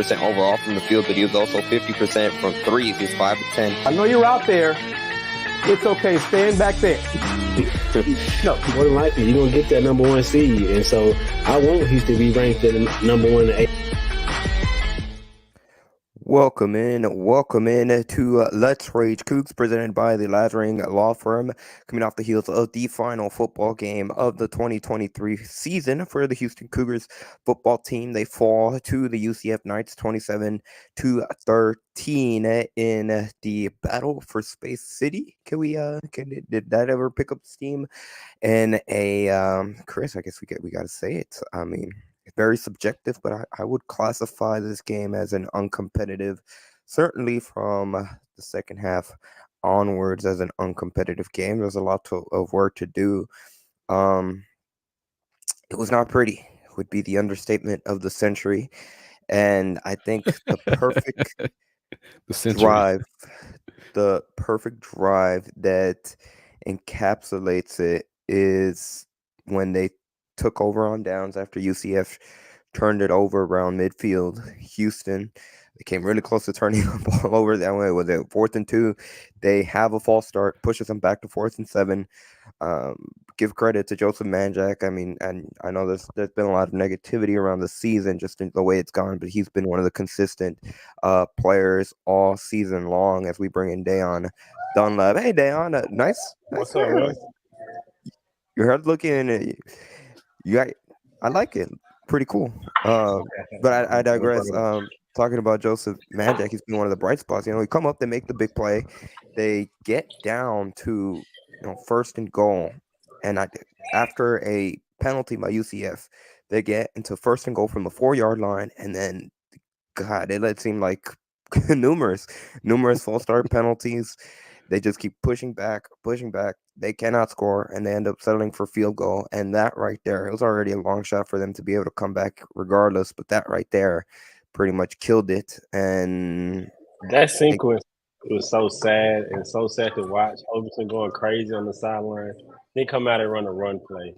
percent overall from the field, but he was also 50% from threes. He's 5 of 10. I know you're out there. It's okay. Stand back there. No, more than likely you're gonna get that number 1 seed, and so I want Houston to be ranked at number 1 and 8. Welcome in to Let's Rage Coogs, presented by the Lazarine Law Firm, coming off the heels of the final football game of the 2023 season for the Houston Cougars football team. They fall to the UCF Knights 27-13 in the battle for Space City. Did that ever pick up steam? And Kris, I guess we got to say it. I mean, very subjective, but I would classify this game as an uncompetitive, certainly from the second half onwards, as an uncompetitive game. There's a lot of work to do. It was not pretty, would be the understatement of the century. And I think the perfect the perfect drive that encapsulates it is when they took over on downs after UCF turned it over around midfield. Houston, they came really close to turning the ball over that way. Was it 4th and 2? They have a false start, pushes them back to 4th and 7. Give credit to Joseph Manjack. I mean, and I know there's been a lot of negativity around the season, just in the way it's gone, but he's been one of the consistent players all season long. As we bring in Dayon Dunlap. Hey, Dayon, nice. What's up, man? You're hard looking. I like it. Pretty cool. But I digress. Talking about Joseph Manjack, he's been one of the bright spots. You know, he come up, they make the big play, they get down to 1st and goal, and after a penalty by UCF, they get into 1st and goal from the 4-yard line, and then it seemed like numerous false start penalties. They just keep pushing back. They cannot score, and they end up settling for field goal. And that right there, it was already a long shot for them to be able to come back regardless. But that right there pretty much killed it. And that sequence was so sad to watch. Overton going crazy on the sideline. Then come out and run a run play.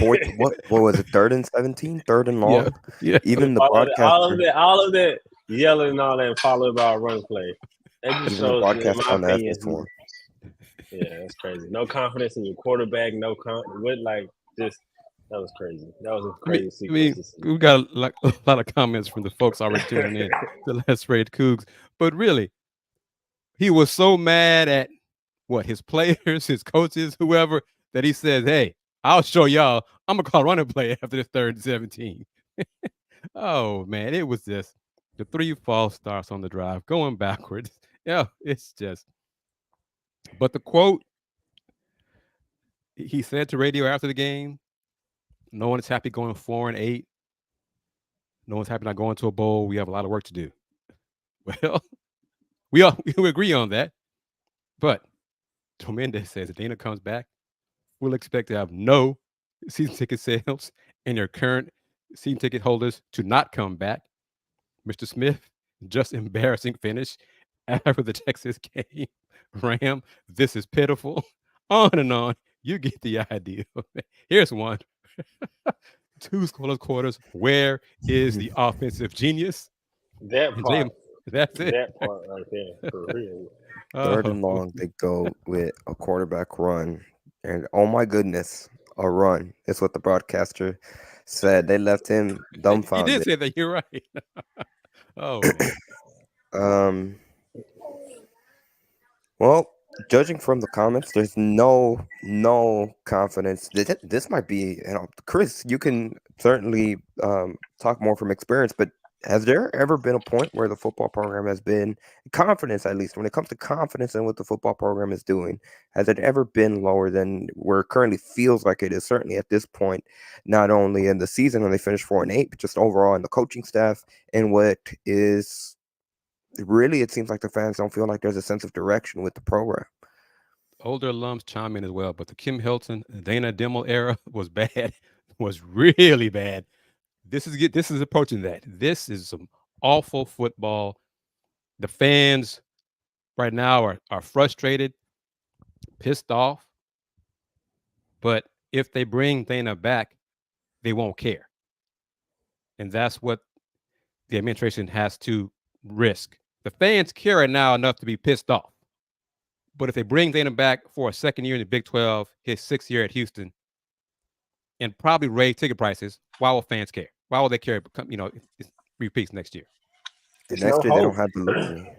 What was it? 3rd and 17, 3rd and long. Yeah. Even the broadcast. All of that yelling and all that followed by a run play. That just shows, in my opinion, yeah, that's crazy. No confidence in your quarterback. That was crazy. That was a crazy sequence. We got a lot of comments from the folks already tuning in to Let's Rage Coogs. But really, he was so mad at his players, his coaches, whoever, that he says, "Hey, I'll show y'all. I'm gonna call running play after this 3rd and 17." Oh man, it was just the 3 false starts on the drive, going backwards. Yeah, it's just. But the quote he said to radio after the game, "No one is happy going 4 and 8. No one's happy not going to a bowl. We have a lot of work to do." Well, we agree on that. But Tremendous says if Dana comes back, we'll expect to have no season ticket sales and your current season ticket holders to not come back. Mr. Smith, just embarrassing finish after the Texas game. Ram, this is pitiful. On and on. You get the idea. Here's one. 2 scoreless quarters. Where is the offensive genius? That part. That's it. That part right there. For real. 3rd and long, they go with a quarterback run. And oh my goodness, a run. That's what the broadcaster said. They left him dumbfounded. He did say that. You're right. Oh, man. Well, judging from the comments, there's no confidence. This might be, Kris, you can certainly talk more from experience, but has there ever been a point where the football program has been confidence, at least when it comes to confidence in what the football program is doing, has it ever been lower than where it currently feels like it is? Certainly at this point, not only in the season when they finished 4 and 8, but just overall in the coaching staff, and what is really, it seems like the fans don't feel like there's a sense of direction with the program. Older alums chime in as well, but the Kim Hilton, Dana Dimmel era was bad. was really bad. This is approaching that. This is some awful football. The fans right now are frustrated, pissed off. But if they bring Dana back, they won't care. And that's what the administration has to risk. The fans care now enough to be pissed off. But if they bring Dana back for a second year in the Big 12, his 6th year at Houston, and probably raise ticket prices, why will fans care? Why will they care? It repeats next year. And next year they don't have the luxury.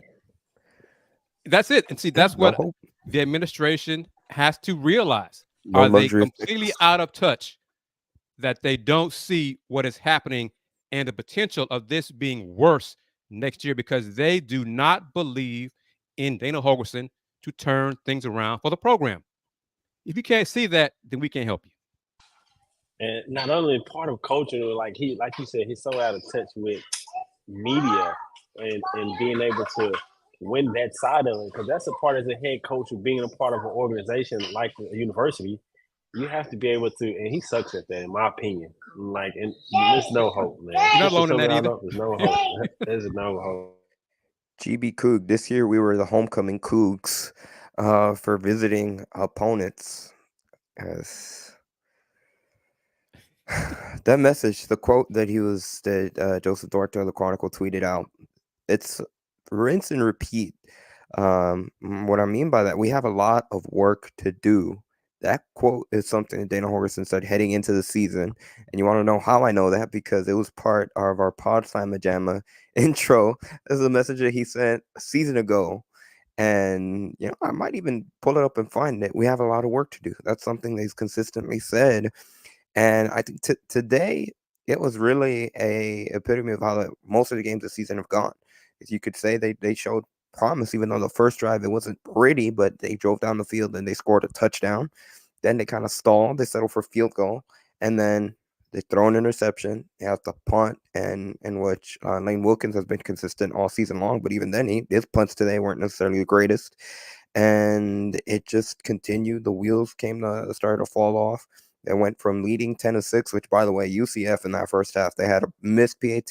That's it. And see, that's what the administration has to realize. Are they completely out of touch that they don't see what is happening and the potential of this being worse next year because they do not believe in Dana Holgorsen to turn things around for the program? If you can't see that, then we can't help you. And not only part of coaching, like you said, he's so out of touch with media and being able to win that side of it, because that's a part as a head coach of being a part of an organization like a university. You have to be able to, and he sucks at that, in my opinion. Like, and there's no hope, man. You're not alone in that either. There's no hope. There's no hope. GB Coug. This year we were the homecoming Cougs for visiting opponents. As that message, the quote that Joseph Duarte of the Chronicle tweeted out, it's rinse and repeat. What I mean by that, we have a lot of work to do. That quote is something that Dana Holgorsen said heading into the season. And you want to know how I know that? Because it was part of our Pod Slam Majama intro. This is a message that he sent a season ago. And, I might even pull it up and find it. We have a lot of work to do. That's something that he's consistently said. And I think today it was really a epitome of how most of the games this season have gone. As you could say, they showed promise, even though the first drive, it wasn't pretty, but they drove down the field and they scored a touchdown. Then they kind of stalled. They settled for field goal. And then they throw an interception. They have to punt, in which Lane Wilkins has been consistent all season long. But even then, his punts today weren't necessarily the greatest. And it just continued. The wheels started to fall off. They went from leading 10-6, which, by the way, UCF in that first half, they had a missed PAT,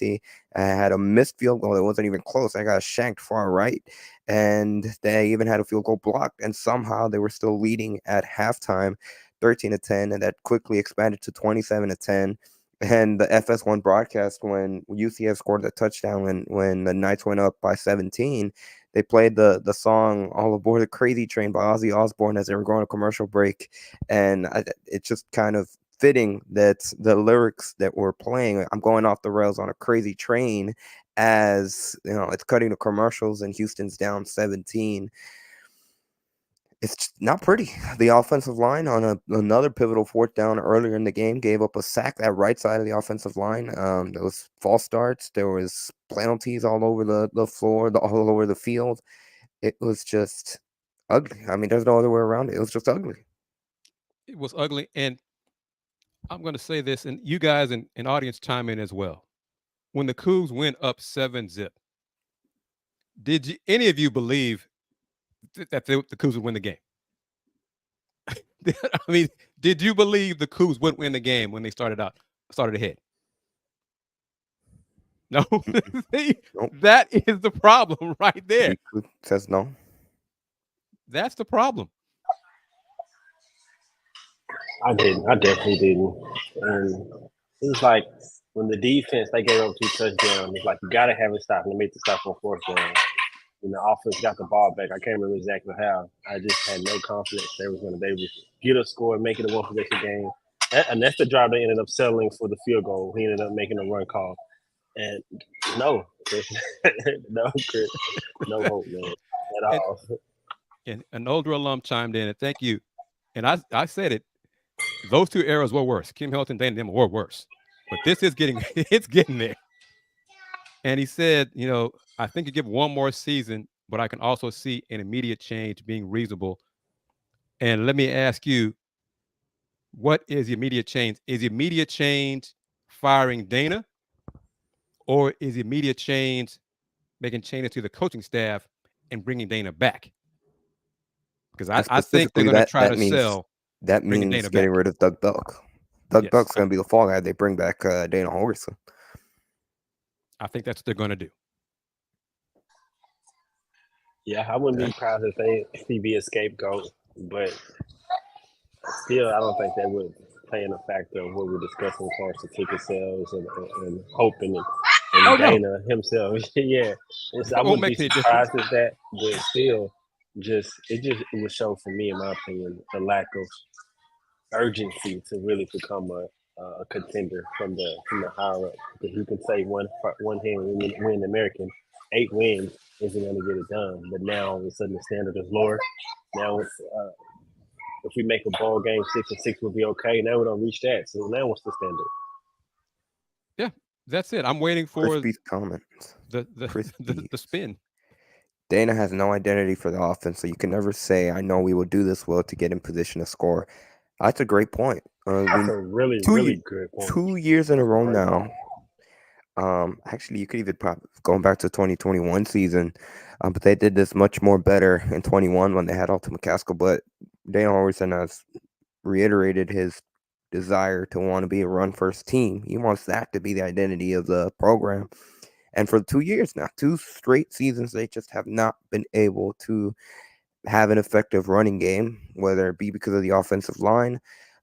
had a missed field goal that wasn't even close. They got shanked far right, and they even had a field goal blocked, and somehow they were still leading at halftime, 13-10, and that quickly expanded to 27-10. And the FS1 broadcast, when UCF scored the touchdown, when the Knights went up by 17, they played the song "All Aboard the Crazy Train" by Ozzy Osbourne as they were going to commercial break. And it's just kind of fitting that the lyrics that we're playing, "I'm going off the rails on a crazy train," as it's cutting to commercials and Houston's down 17. It's not pretty. The offensive line on another pivotal fourth down earlier in the game gave up a sack. That right side of the offensive line. There was false starts. There was penalties all over the floor, all over the field. It was just ugly. I mean, there's no other way around it. It was just ugly. It was ugly. And I'm going to say this, and you guys and audience chime in as well. When the Cougs went up 7-0, did any of you believe that the Cougs would win the game? I mean, did you believe the Cougs would win the game when they started ahead? No. Nope. That is the problem right there. He says no. That's the problem. I didn't. I definitely didn't. And it was like when the defense, they gave up 2 touchdowns. It's like you got to have it stop, and they made the stop on 4th down. When the offense got the ball back, I can't remember exactly how. I just had no confidence they was going to be able to get a score and make it a one-possession game. And that's the drive they ended up settling for the field goal. He ended up making a run call. And no, Chris, no hope, man, at all. And an older alum chimed in, and thank you. And I said it. Those 2 eras were worse. Kim Hilton, Dana, them were worse. But this is it's getting there. And he said, I think you give one more season, but I can also see an immediate change being reasonable. And let me ask you, what is the immediate change? Is the immediate change firing Dana? Or is the immediate change making changes to the coaching staff and bringing Dana back? Because I think they're going to try to sell. That means getting rid of Doug Belk. Doug Yes. Buck's going to be the fall guy. They bring back Dana Holgorsen. I think that's what they're going to do. Yeah, I wouldn't be proud if he be a scapegoat, but still, I don't think that would play in a factor of what we're discussing as far as the ticket sales and hoping and Dana himself. Yeah, I wouldn't be surprised at that, but still, it would show for me, in my opinion, the lack of urgency to really become a contender from the higher up. Because you can say one hand win the American, 8 wins isn't going to get it done. But now all of a sudden the standard is lower. Now it's if we make a ball game 6-6, we'll be okay. Now we don't reach that. So now what's the standard? Yeah, that's it. I'm waiting for Crispy's comments. The spin. Dana has no identity for the offense, so you can never say, "I know we will do this well to get in position to score." That's a great point. That's a really good point. 2 years in a row now. Actually, you could even probably going back to 2021 season, but they did this much more better in 21 when they had Alton McCaskill. But Dana Holgorsen has reiterated his desire to want to be a run-first team. He wants that to be the identity of the program. And for 2 years now, 2 straight seasons, they just have not been able to have an effective running game, whether it be because of the offensive line,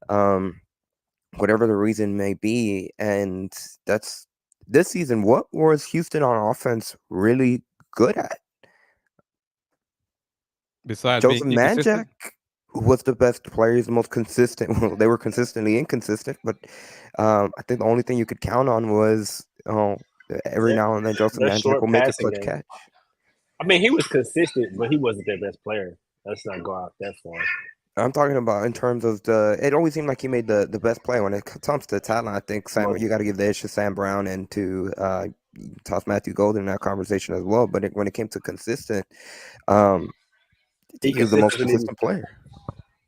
whatever the reason may be. And that's this season. What was Houston on offense really good at? Besides Joseph being inconsistent? Manjack was the best player. He's the most consistent. Well, they were consistently inconsistent, but I think the only thing you could count on was every now and then Joseph Manjack will make a clutch catch. I mean, he was consistent, but he wasn't their best player. Let's not go out that far. I'm talking about in terms of it always seemed like he made the best play when it comes to talent. I think you got to give the issue to Sam Brown and to toss Matthew Golden in that conversation as well. But when it came to consistent, he was the most consistent player.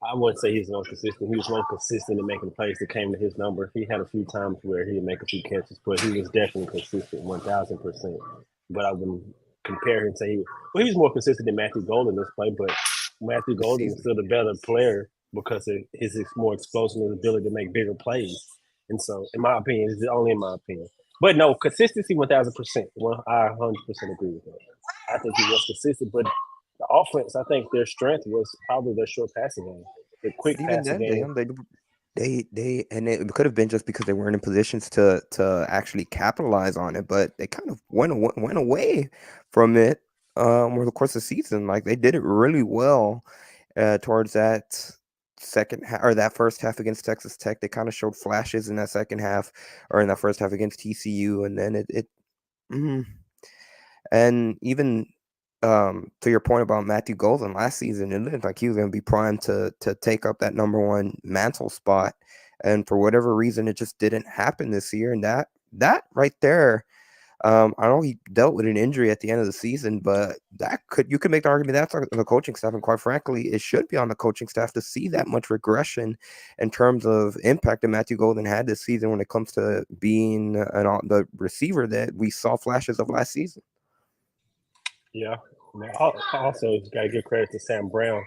I wouldn't say he's the most consistent. He was most consistent in making plays that came to his number. He had a few times where he would make a few catches, but he was definitely consistent, 1,000%. But I wouldn't compare him and say he was more consistent than Matthew Golden this play, but Matthew Golden is still the better player because of his more explosive ability to make bigger plays. And so, in my opinion, it's only in my opinion. But no, consistency 1,000%. Well, I 100% agree with that. I think he was consistent, but the offense, I think their strength was probably their short passing game, the quick passing game. They and it could have been just because they weren't in positions to actually capitalize on it, but they kind of went away from it over the course of the season. Like they did it really well towards that second half or that first half against Texas Tech. They kind of showed flashes in that second half or in that first half against TCU, and then and even to your point about Matthew Golden last season, it looked like he was going to be primed to take up that number 1 mantle spot, and for whatever reason, it just didn't happen this year. And that right there, I know he dealt with an injury at the end of the season, but you could make the argument that's on the coaching staff, and quite frankly, it should be on the coaching staff to see that much regression in terms of impact that Matthew Golden had this season when it comes to being the receiver that we saw flashes of last season. Yeah. Also, got to give credit to Sam Brown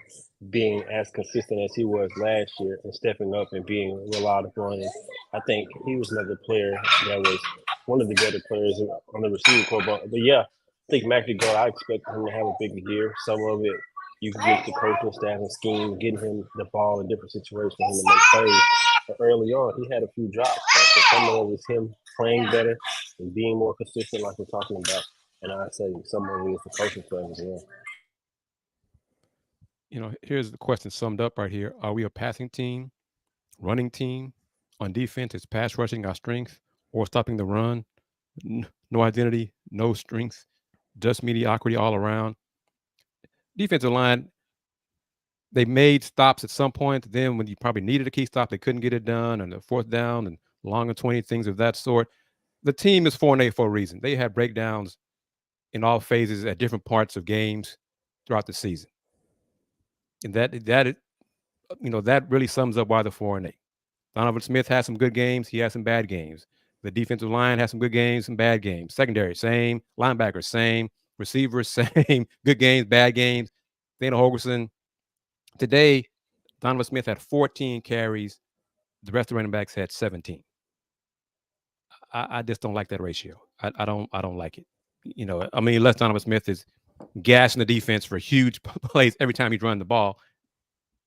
being as consistent as he was last year and stepping up and being relied upon. I think he was another player that was one of the better players on the receiving corps. But yeah, I think Matthew Gold, I expect him to have a big year. Some of it you can get the coaching staff and scheme, getting him the ball in different situations for him to make plays. But early on, he had a few drops. So some of it was him playing better and being more consistent, like we're talking about. And I'd say some of it is the coaching staff as well. Here's the question summed up right here. Are we a passing team, running team? On defense, is pass rushing our strength or stopping the run? No identity, no strength, just mediocrity all around. Defensive line, they made stops at some point. Then when you probably needed a key stop, they couldn't get it done. And the 4th down and long and 20, things of that sort. The team is 4-8 for a reason. They had breakdowns in all phases at different parts of games throughout the season. And that really sums up why they're 4-8. Donovan Smith has some good games. He has some bad games. The defensive line has some good games, some bad games. Secondary, same. Linebackers, same. Receivers, same. Good games, bad games. Dana Holgorsen. Today, Donovan Smith had 14 carries, The rest of the running backs had 17. I just don't like that ratio. I don't like it. I mean, Les Donovan Smith is gassing the defense for huge plays every time he's running the ball.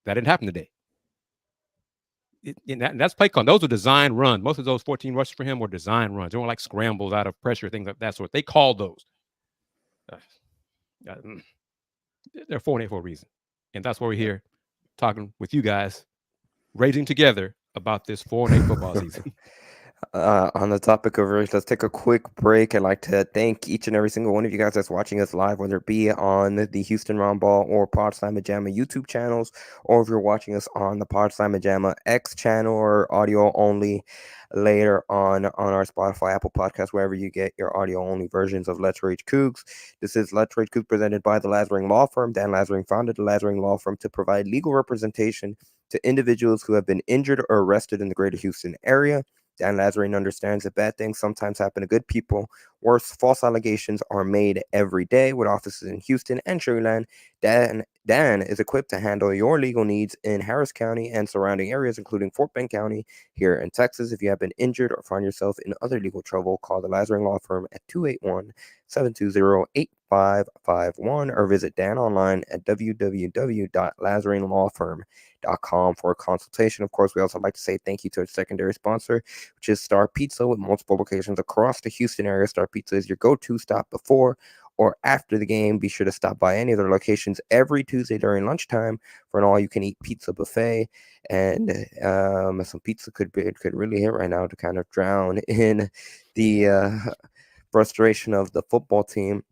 That didn't happen today. That's play call. Those are design runs. Most of those 14 rushes for him were design runs. They weren't like scrambles out of pressure, things like that sort. They called those. They're 4-8 for a reason. And that's why we're here talking with you guys, raging together about this 4-8 football season. On the topic of Rage, let's take a quick break. I'd like to thank each and every single one of you guys that's watching us live, whether it be on the Houston Round Ball or Pod Slam Jamma YouTube channels, or if you're watching us on the Pod Slam Jamma X channel or audio only later on our Spotify, Apple Podcasts, wherever you get your audio only versions of Let's Rage Coogs. This is Let's Rage Coogs presented by the Lazarine Law Firm. Dan Lazarine founded the Lazarine Law Firm to provide legal representation to individuals who have been injured or arrested in the greater Houston area. Dan Lazarine understands that bad things sometimes happen to good people. Worse, false allegations are made every day. With offices in Houston and Sugarland, Dan is equipped to handle your legal needs in Harris County and surrounding areas, including Fort Bend County here in Texas. If you have been injured or find yourself in other legal trouble, call the Lazarine Law Firm at 281-720-8551 or visit Dan online at www.lazarinelawfirm.com for a consultation. Of course, we also like to say thank you to our secondary sponsor, which is Star Pizza, with multiple locations across the Houston area. Star Pizza is your go-to stop before or after the game. Be sure to stop by any of their locations every Tuesday during lunchtime for an all-you-can-eat pizza buffet. And some pizza could really hit right now to kind of drown in the frustration of the football team.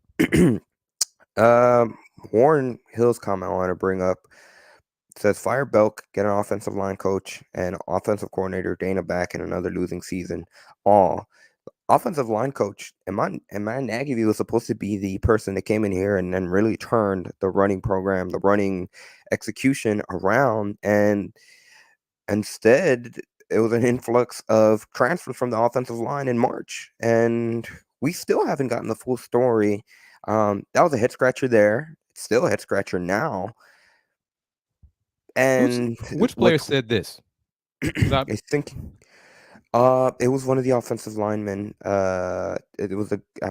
Warren Hill's comment I want to bring up says, fire Belk, get an offensive line coach and offensive coordinator Dana back in another losing season. Offensive line coach, Matt Nagy was supposed to be the person that came in here and then really turned the running program, the running execution around, and instead it was an influx of transfers from the offensive line in March, and we still haven't gotten the full story. That was a head scratcher there. It's still a head scratcher now. And which player said this? I think it was one of the offensive linemen. I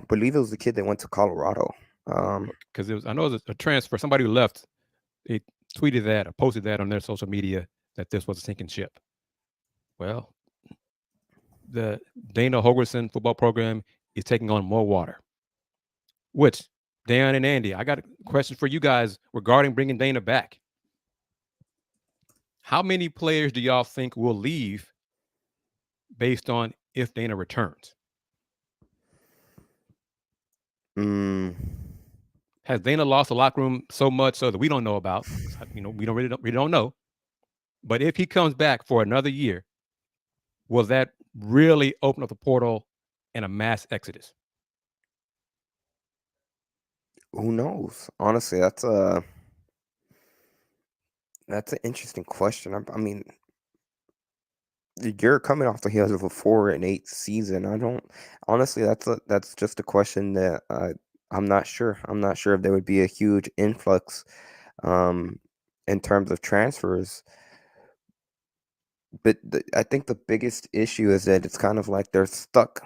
believe it was the kid that went to Colorado. Because I know it was a transfer. Somebody who left, they tweeted that or posted that on their social media that this was a sinking ship. Well, the Dana Holgorsen football program is taking on more water. Which, Dan and Andy, I got a question for you guys regarding bringing Dana back. How many players do y'all think will leave based on if Dana returns? Has Dana lost the locker room so much so that we don't know about? We don't know. But if he comes back for another year, will that really open up the portal and a mass exodus? Who knows? Honestly, that's an interesting question. I mean, you're coming off the heels of a 4-8 season. Honestly, that's just a question that I'm not sure. I'm not sure if there would be a huge influx in terms of transfers. But I think the biggest issue is that it's kind of like they're stuck.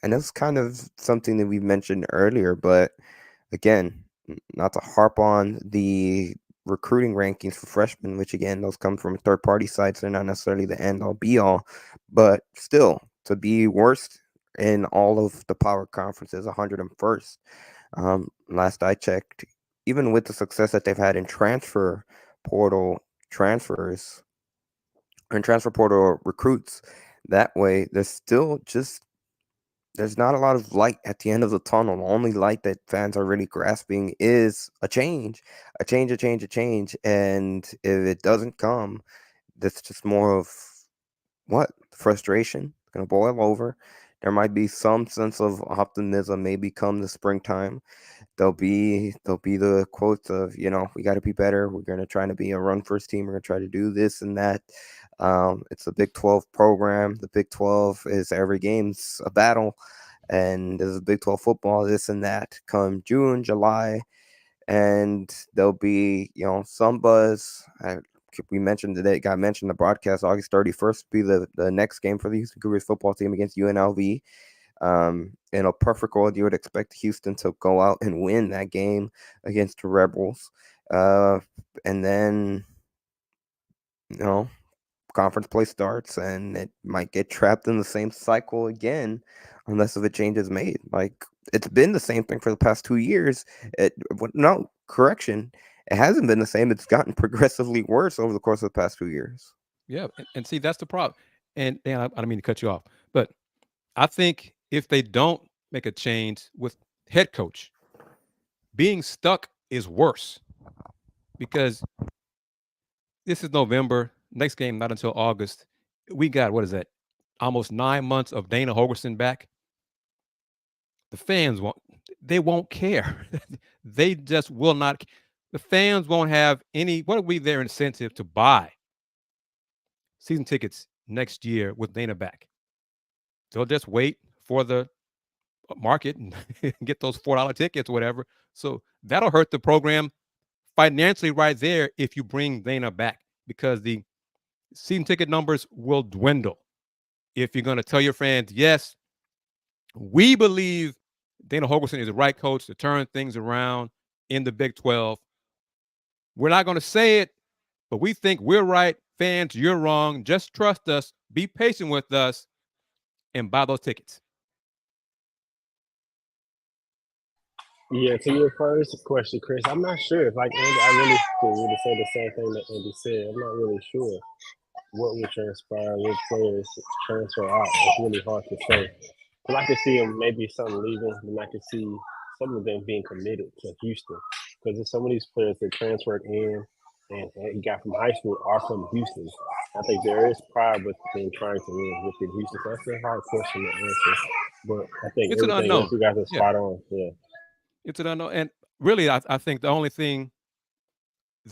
And that's kind of something that we mentioned earlier. But again, not to harp on the recruiting rankings for freshmen, which again, those come from third-party sites. They're not necessarily the end-all be-all. But still, to be worst in all of the power conferences, 101st. Last I checked, even with the success that they've had in transfer portal transfers and transfer portal recruits, that way there's not a lot of light at the end of the tunnel. The only light that fans are really grasping is a change. And if it doesn't come, that's just more of frustration. It's going to boil over. There might be some sense of optimism maybe come the springtime. There'll be the quotes of, we got to be better. We're going to try to be a run first team. We're going to try to do this and that. It's a Big 12 program. The Big 12 is every game's a battle, and there's a Big 12 football, this and that come June, July, and there'll be, some buzz. we mentioned today, it got mentioned in the broadcast, August 31st will be the next game for the Houston Cougars football team against UNLV. In a perfect world, you would expect Houston to go out and win that game against the Rebels. And then, conference play starts and it might get trapped in the same cycle again unless if a change is made. Like, it's been the same thing for the past 2 years. Correction. It hasn't been the same. It's gotten progressively worse over the course of the past 2 years. Yeah. And see, that's the problem. And Dan, I don't mean to cut you off, but I think if they don't make a change with head coach, being stuck is worse because this is November. Next game, not until August. We got, what is that? Almost 9 months of Dana Holgorsen back. The fans won't care. They just will not. The fans won't have any. What will be their incentive to buy season tickets next year with Dana back? They'll just wait for the market and get those $4 tickets or whatever. So that'll hurt the program financially right there if you bring Dana back, because the season ticket numbers will dwindle. If you're going to tell your fans, yes, we believe Dana Holgorsen is the right coach to turn things around in the Big 12. We're not going to say it, but we think we're right. Fans, you're wrong. Just trust us. Be patient with us and buy those tickets. Yeah, to your first question, Chris, I'm not sure. Like Andy, I really could really say the same thing that Andy said. I'm not really sure what would transpire, what players transfer out. It's really hard to say. But I could see them maybe some leaving, and I could see some of them being committed to Houston, because there's some of these players that transferred in and he got from high school are from Houston. I think there is pride within trying to win within Houston. So that's a hard question to answer. But I think It's an everything unknown. else you guys are spot on. Yeah. It's an unknown. And really, I think the only thing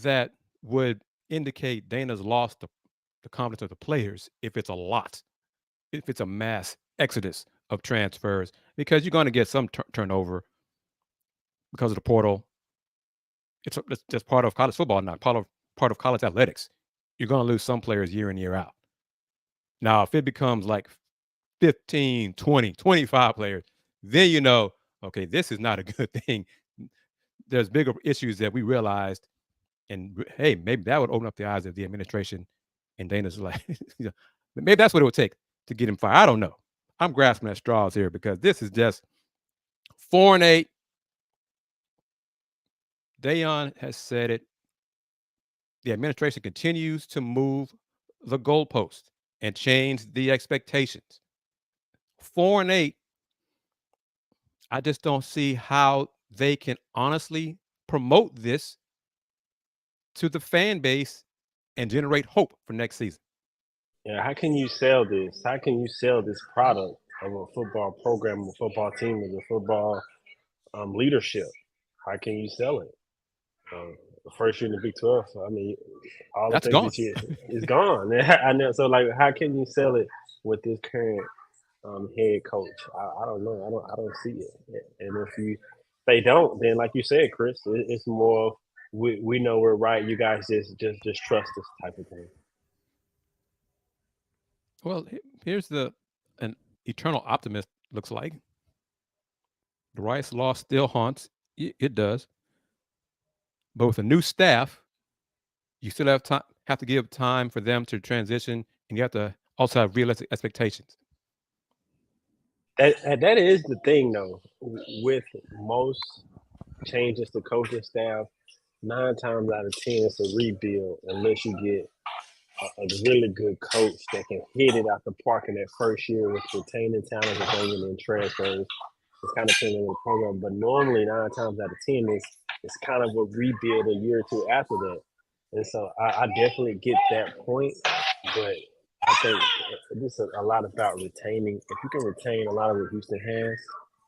that would indicate Dana's lost the confidence of the players if it's a lot, if it's a mass exodus of transfers, because you're going to get some turnover because of the portal. It's just part of college football, not part of college athletics. You're going to lose some players year in, year out. Now, if it becomes like 15, 20, 25 players, then you know, okay, this is not a good thing. There's bigger issues that we realized, and hey, maybe that would open up the eyes of the administration. And Dana's like, maybe that's what it would take to get him fired. I don't know. I'm grasping at straws here because this is just 4-8. Dayon has said it. The administration continues to move the goalpost and change the expectations. 4-8. I just don't see how they can honestly promote this to the fan base and generate hope for next season. Yeah, how can you sell this? How can you sell this product of a football program, a football team, of a football leadership? How can you sell it? The first year in the Big 12, I mean, all That's the gone. things that you is gone. I know. So, like, how can you sell it with this current head coach? I don't know. I don't see it. And if they don't, then like you said, Chris, it's more of, we know we're right. You guys just trust us type of thing. Well, here's an eternal optimist looks like. The Rice Law still haunts. It does. But with a new staff, you still have to give time for them to transition, and you have to also have realistic expectations. That is the thing, though. With most changes to coaching staff, 9 times out of 10 it's a rebuild unless you get a really good coach that can hit it out the park in that first year with retaining talent and bringing in transfers. It's kind of depending on the program, but normally 9 times out of 10 it's kind of a rebuild a year or two after that. And so I definitely get that point, but I think this is a lot about retaining. If you can retain a lot of what Houston has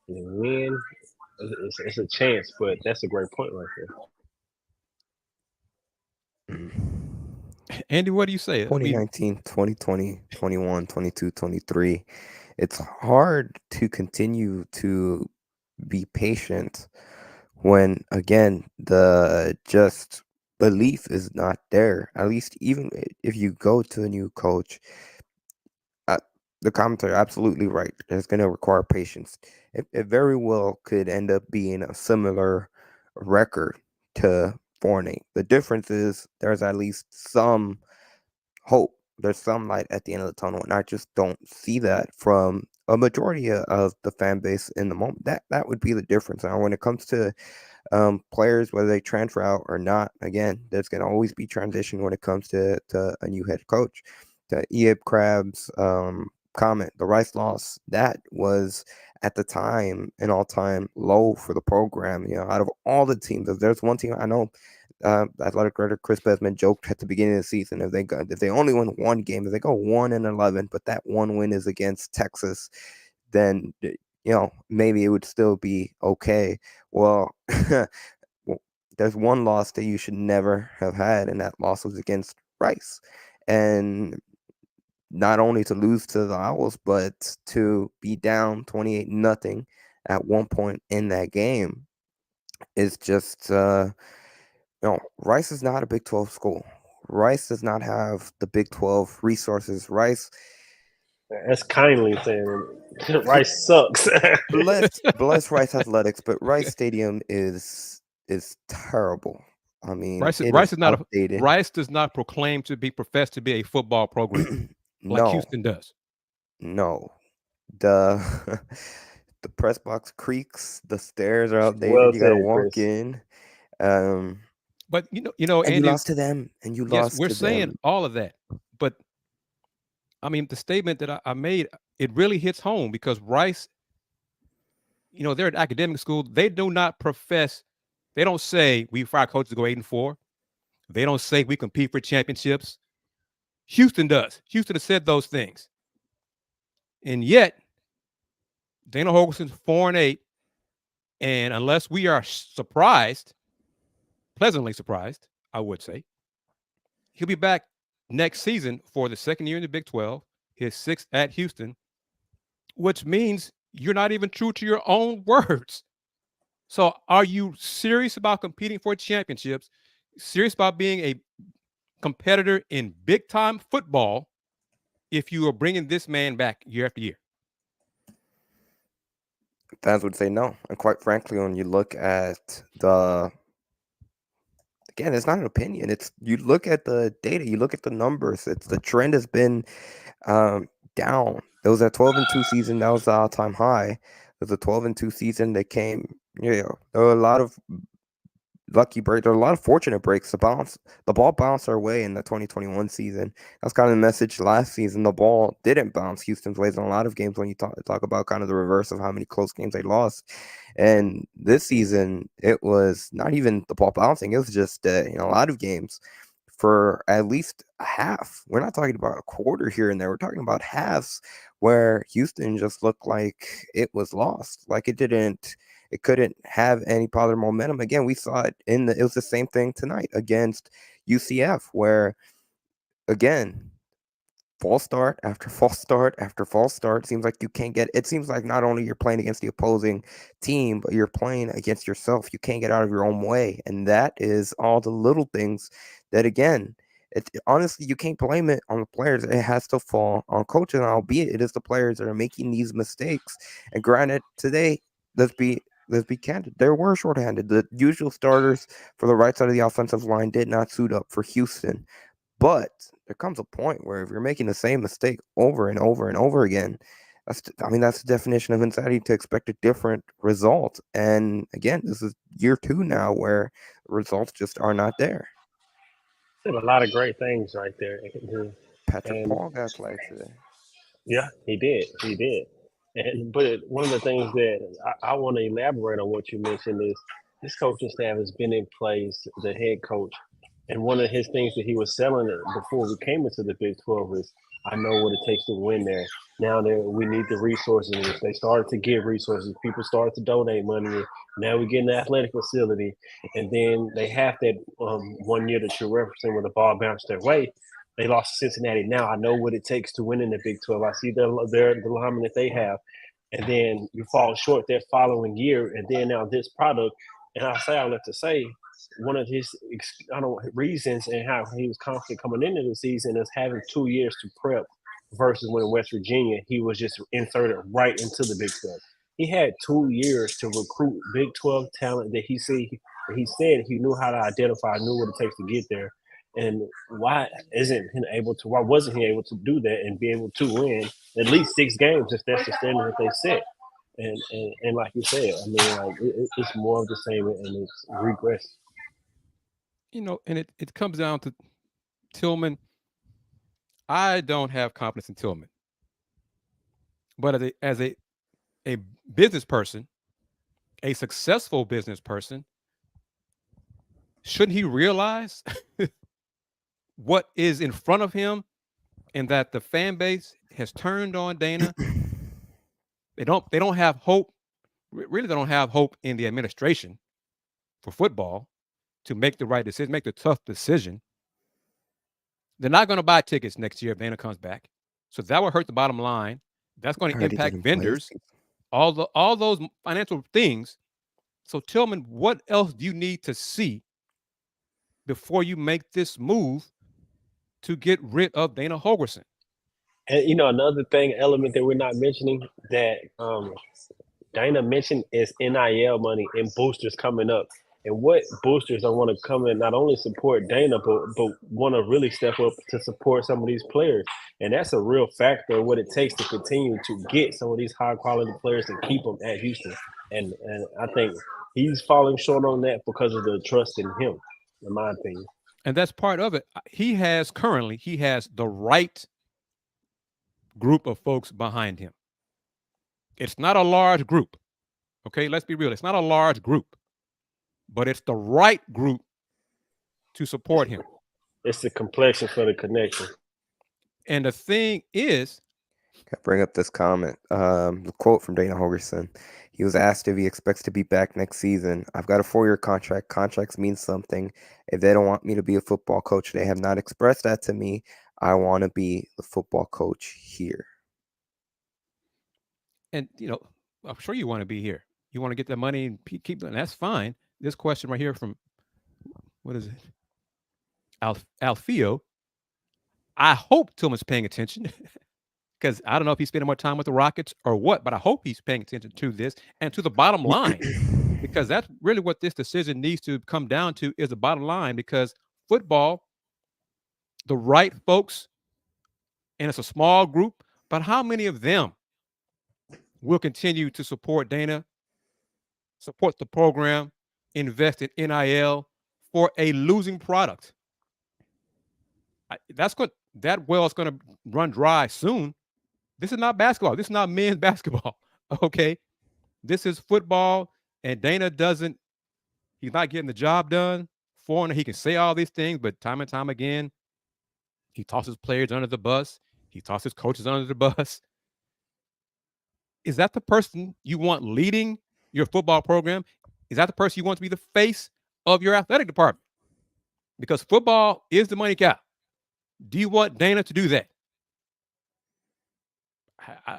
and win, it's a chance. But that's a great point right there. Andy, what do you say? 2019, 2020, 21, 22, 23. It's hard to continue to be patient when, again, the just belief is not there. At least even if you go to a new coach, the commentator absolutely right. It's going to require patience. It very well could end up being a similar record to 4-8. The difference is there's at least some hope. There's some light at the end of the tunnel, and I just don't see that from a majority of the fan base in the moment. That would be the difference. Now, when it comes to players, whether they transfer out or not, again, there's going to always be transition when it comes to a new head coach. The Eib Krabs comment, the Rice loss, that was at the time an all-time low for the program. Out of all the teams, if there's one team I know, athletic director Chris Besman joked at the beginning of the season, if they only win one game, if they go 1-11, but that one win is against Texas, then maybe it would still be okay. Well, there's one loss that you should never have had, and that loss was against Rice. And not only to lose to the Owls, but to be down 28-0 at one point in that game is just, Rice is not a Big 12 school. Rice does not have the Big 12 resources. Rice. That's kindly saying Rice sucks. bless Rice Athletics, but Rice Stadium is terrible. I mean, Rice is not outdated. Rice does not proclaim to be professed to be a football program like Houston does. No, the press box creaks. The stairs are outdated. You got to walk Chris. in. But and Andy, you lost to them, and you lost. Yes, we're saying all of that, but I mean, the statement that I made, it really hits home because Rice, they're an academic school. They do not profess. They don't say we fire coaches to go 8-4. They don't say we compete for championships. Houston does. Houston has said those things, and yet Dana Holgerson's 4-8, and unless we are surprised, pleasantly surprised, I would say, he'll be back next season for the second year in the Big 12, his sixth at Houston, which means you're not even true to your own words. So are you serious about competing for championships, serious about being a competitor in big-time football if you are bringing this man back year after year? Fans would say no. And quite frankly, when you look at again, it's not an opinion. You look at the data, you look at the numbers. The trend has been down. There was a 12-2 season. That was the all-time high. There's a 12-2 season that came. There were a lot of lucky breaks. There were a lot of fortunate breaks. The ball bounced our way in the 2021 season. That's kind of the message last season. The ball didn't bounce Houston's ways in a lot of games when you talk about kind of the reverse of how many close games they lost. And this season, it was not even the ball bouncing. It was just a lot of games for at least a half. We're not talking about a quarter here and there. We're talking about halves where Houston just looked like it was lost. Like it couldn't have any positive momentum. Again, we saw it it was the same thing tonight against UCF, where again, false start after false start after false start. Seems like you can't get. It seems like not only you're playing against the opposing team, but you're playing against yourself. You can't get out of your own way, and that is all the little things that, again, honestly, you can't blame it on the players. It has to fall on coaches, albeit it is the players that are making these mistakes. And granted, today, let's be candid. They were shorthanded. The usual starters for the right side of the offensive line did not suit up for Houston. But there comes a point where if you're making the same mistake over and over and over again, that's the definition of insanity, to expect a different result. And again, this is year 2 now where results just are not there. Said a lot of great things right there. Patrick Paul got flagged today. Yeah, he did. But one of the things that I want to elaborate on what you mentioned is this coaching staff has been in place, the head coach. And one of his things that he was selling it before we came into the Big 12 is, I know what it takes to win there. Now we need the resources. They started to give resources. People started to donate money. Now we get an athletic facility. And then they have that 1 year that you're referencing where the ball bounced their way. They lost to Cincinnati. Now I know what it takes to win in the Big 12. I see the linemen that they have. And then you fall short that following year. And then now this product, and I say all that to say, one of his reasons and how he was confident coming into the season is having 2 years to prep versus when in West Virginia he was just inserted right into the Big 12. He had 2 years to recruit Big 12 talent that he said he knew how to identify, knew what it takes to get there. And why wasn't he able to do that and be able to win at least 6 games if that's the standard that they set? And like you said, I mean, like it's more of the same and it's regress. And it comes down to Tillman. I don't have confidence in Tillman, but as a business person, a successful business person, shouldn't he realize what is in front of him and that the fan base has turned on Dana? They don't have hope. Really, they don't have hope in the administration for football to make the right decision, make the tough decision. They're not going to buy tickets next year if Dana comes back. So that will hurt the bottom line. That's going to impact vendors, all those financial things. So Tillman, what else do you need to see before you make this move to get rid of Dana Holgorsen? And another element that we're not mentioning that Dana mentioned is NIL money and boosters coming up. And what boosters don't want to come in, not only support Dana, but want to really step up to support some of these players. And that's a real factor of what it takes to continue to get some of these high quality players and keep them at Houston. And I think he's falling short on that because of the trust in him, in my opinion. And that's part of it. He has the right group of folks behind him. It's not a large group. Okay, let's be real. It's not a large group, but it's the right group to support him. It's the complexion for the connection. And the thing is, I bring up this comment, the quote from Dana Holgorsen. He was asked if he expects to be back next season. I've got a 4-year contract. Contracts mean something. If they don't want me to be a football coach, they have not expressed that to me. I want to be the football coach here. And, I'm sure you want to be here. You want to get the money and keep it. That's fine. This question right here from, what is it? Alfio. I hope Tillman's paying attention because I don't know if he's spending more time with the Rockets or what, but I hope he's paying attention to this and to the bottom line because that's really what this decision needs to come down to is the bottom line because football, the right folks, and it's a small group, but how many of them will continue to support Dana, support the program, invest in NIL for a losing product? That well is going to run dry soon. This is not basketball. This is not men's basketball. Okay. This is football. And Dana he's not getting the job done. Foreigner, he can say all these things, but time and time again, he tosses players under the bus. He tosses coaches under the bus. Is that the person you want leading your football program? Is that the person you want to be the face of your athletic department? Because football is the money cow. Do you want Dana to do that?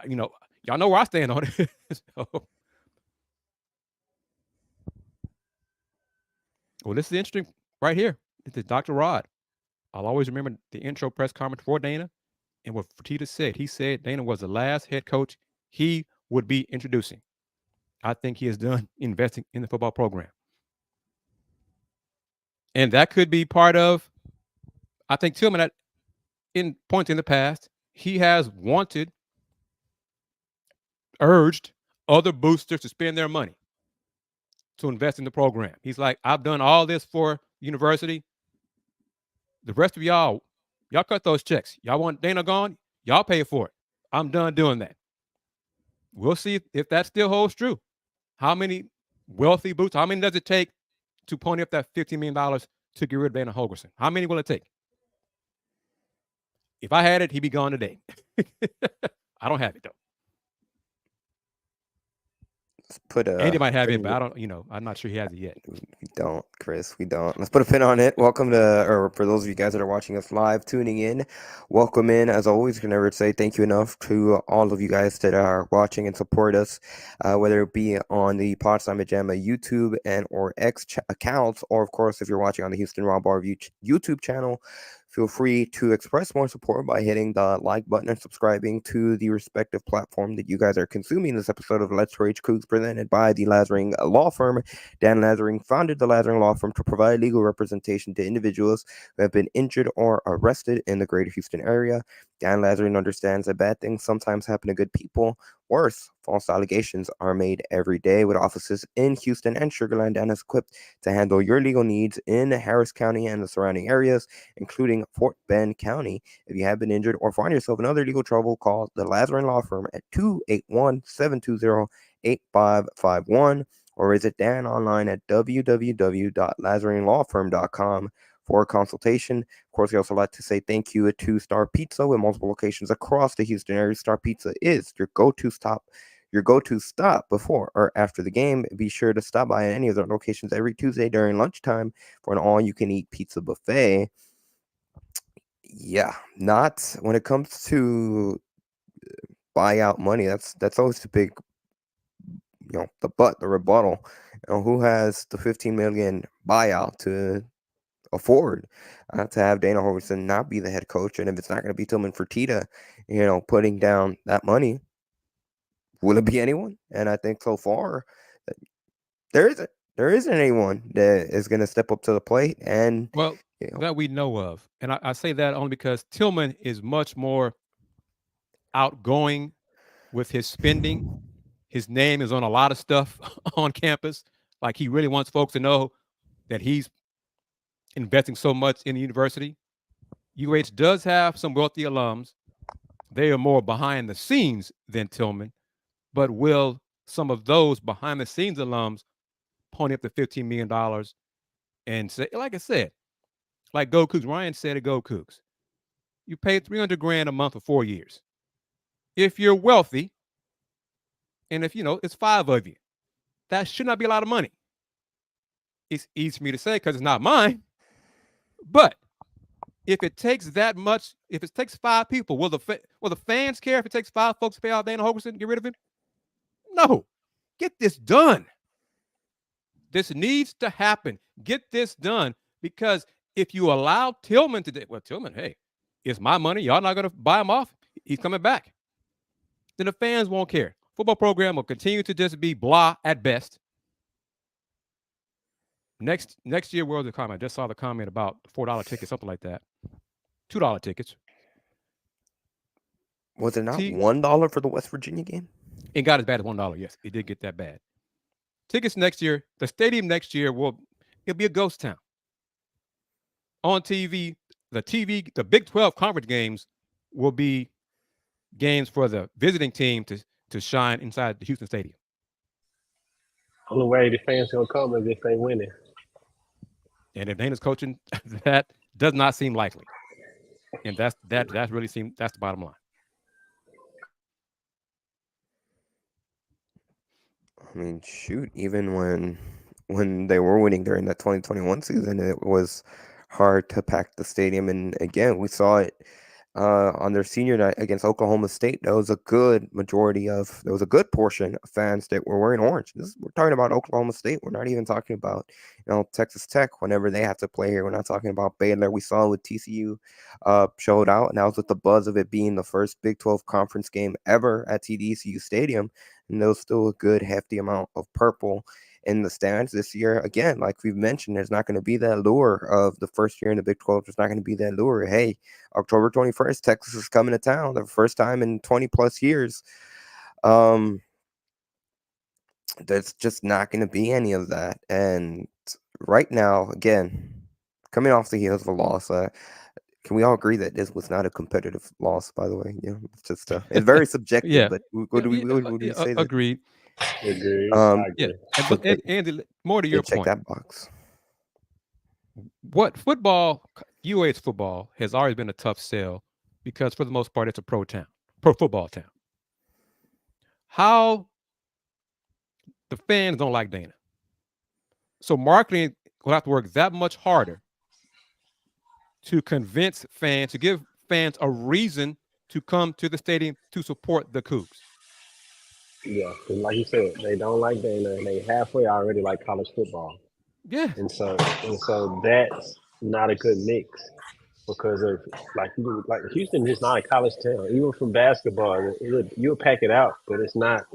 Y'all know where I stand on it. Well, this is interesting right here. This is Dr. Rod. I'll always remember the intro press conference for Dana and what Fertitta said. He said Dana was the last head coach he would be introducing. I think he is done investing in the football program. And that could be part of, I think Tillman, in points in the past, he has urged other boosters to spend their money to invest in the program. He's like, I've done all this for university. The rest of y'all cut those checks. Y'all want Dana gone? Y'all pay for it. I'm done doing that. We'll see if that still holds true. How many wealthy boosters, how many does it take to pony up that $15 million to get rid of Dana Holgorsen? How many will it take? If I had it, he'd be gone today. I don't have it, though. Let's put Andy might have it, pin- but I don't. I'm not sure he has it yet. We don't, Chris. We don't. Let's put a pin on it. Welcome or for those of you guys that are watching us live, tuning in, welcome in. As always, you can never say thank you enough to all of you guys that are watching and support us, whether it be on the Potsdam Jamma YouTube and or X accounts, or of course, if you're watching on the Houston Raw Bar YouTube channel. Feel free to express more support by hitting the like button and subscribing to the respective platform that you guys are consuming this episode of Let's Rage Coogs, presented by the Lazarine Law Firm. Dan Lazarine founded the Lazarine Law Firm to provide legal representation to individuals who have been injured or arrested in the greater Houston area. Dan Lazarine understands that bad things sometimes happen to good people. Worse, false allegations are made every day. With offices in Houston and Sugar Land, Dan is equipped to handle your legal needs in Harris County and the surrounding areas, including Fort Bend County. If you have been injured or find yourself in other legal trouble, call the Lazarine Law Firm at 281-720-8551 or visit Dan online at www.lazarinelawfirm.com for a consultation. Of course, we also like to say thank you to Star Pizza with multiple locations across the Houston area. Star Pizza is your go-to stop before or after the game. Be sure to stop by at any of their locations every Tuesday during lunchtime for an all-you-can-eat pizza buffet. Yeah, not when it comes to buyout money. That's always the big, the rebuttal. Who has the $15 million buyout to afford to have Dana Holgorsen not be the head coach? And if it's not going to be Tillman Fertitta, putting down that money, will it be anyone? And I think so far there isn't anyone that is going to step up to the plate. And that we know of. And I say that only because Tillman is much more outgoing with his spending. His name is on a lot of stuff on campus. Like, he really wants folks to know that he's investing so much in the university. UH does have some wealthy alums. They are more behind the scenes than Tillman, but will some of those behind the scenes alums pony up the $15 million and say, like I said, like Go Cougs, Ryan said at Go Cougs, you paid $300,000 a month for 4 years. If you're wealthy, and if it's 5 of you, that should not be a lot of money. It's easy for me to say because it's not mine. But if it takes that much, if it takes 5 people, will the fans care if it takes 5 folks to pay out Dana Holgorsen and get rid of him? No. Get this done. This needs to happen. Get this done, because if you allow Tillman to, Tillman, hey, it's my money. Y'all not going to buy him off. He's coming back. Then the fans won't care. Football program will continue to just be blah at best. Next year, World of Comment. I just saw the comment about $4 tickets, something like that. $2 tickets. Was it not $1 for the West Virginia game? It got as bad as $1. Yes, it did get that bad. Tickets next year. The stadium next year it'll be a ghost town. On TV, the Big 12 conference games will be games for the visiting team to shine inside the Houston Stadium. Only way the fans gonna come is if they winning. And if Dana's coaching, that does not seem likely. And that's the bottom line. I mean, shoot, even when they were winning during that 2021 season, it was hard to pack the stadium. And again, we saw it on their senior night against Oklahoma State. There was a good portion of fans that were wearing orange. We're talking about Oklahoma State. We're not even talking about Texas Tech whenever they have to play here. We're not talking about Baylor. We saw with TCU showed out, and that was with the buzz of it being the first Big 12 conference game ever at TDECU Stadium. And there was still a good hefty amount of purple in the stands this year. Again, like we've mentioned, there's not going to be that lure of the first year in the Big 12. There's not going to be that lure. Hey, October 21st, Texas is coming to town. The first time in 20 plus years. There's just not going to be any of that. And right now, again, coming off the heels of a loss, can we all agree that this was not a competitive loss, by the way? It's just it's very subjective. Yeah. But would we say that? Agreed. Agreed. And more to your check point. that box. What football, UH football, has always been a tough sell because for the most part, it's a pro football town. How The fans don't like Dana. So marketing will have to work that much harder to convince fans, to give fans a reason to come to the stadium to support the Cougs. Yeah, 'cause like you said, they don't like Dana, and they halfway already like college football, Yeah. and so that's not a good mix because of like Houston is not a college town. Even from basketball, you'll pack it out, but it's not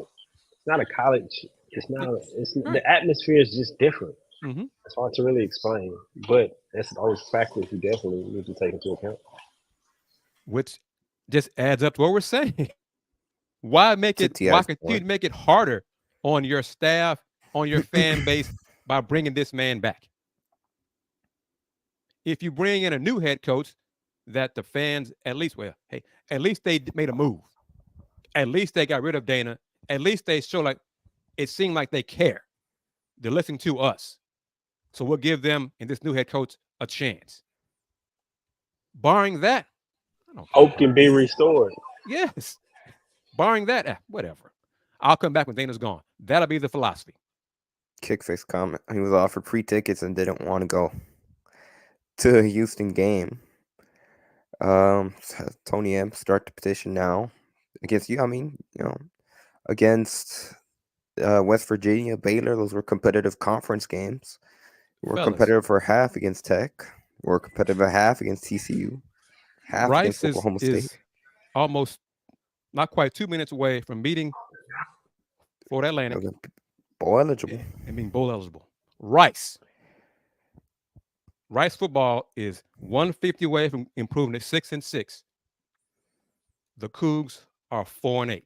a college. It's not. It's Right. the atmosphere is just different. Mm-hmm. It's hard to really explain, but that's those factors you definitely need to take into account. Which just adds up to what we're saying. Why continue to make it harder on your staff, on your fan base by bringing this man back? If you bring in a new head coach that the fans at least they made a move. At least they got rid of Dana. At least they show like it seemed like they care. They're listening to us. So we'll give them and this new head coach a chance. Barring that, hope can be restored. Yes. Barring that, whatever. I'll come back when Dana's gone. That'll be the philosophy. Kickface comment. He was offered free tickets and didn't want to go to a Houston game. Tony M start the petition now against you. I mean, against West Virginia, Baylor. Those were competitive conference games. We're competitive for half against Tech. We're competitive at half against TCU. Half Rice against Oklahoma State. Almost not quite 2 minutes away from meeting Florida Atlantic. Bowl eligible. And being bowl eligible. Rice football is 150 away from improving to 6-6. The Cougs are 4-8.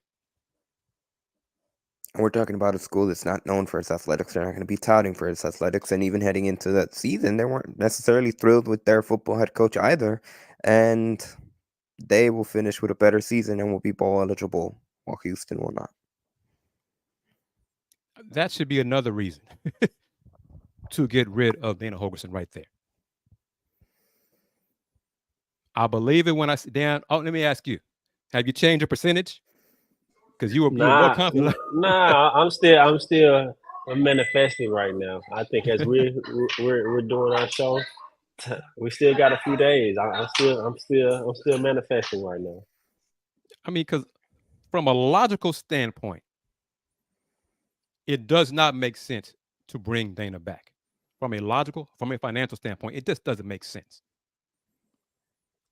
And we're talking about a school that's not known for its athletics. They're not going to be touting for its athletics. And even heading into that season, they weren't necessarily thrilled with their football head coach either. And they will finish with a better season and will be bowl eligible, while Houston will not. That should be another reason to get rid of Dana Holgorsen right there. I believe it when I sit down. Oh, let me ask you: have you changed your percentage? Because you were more confident. I'm manifesting right now. I think as we're doing our show, we still got a few days. I'm still manifesting right now. I mean, because from a logical standpoint, it does not make sense to bring Dana back. From a financial standpoint, it just doesn't make sense.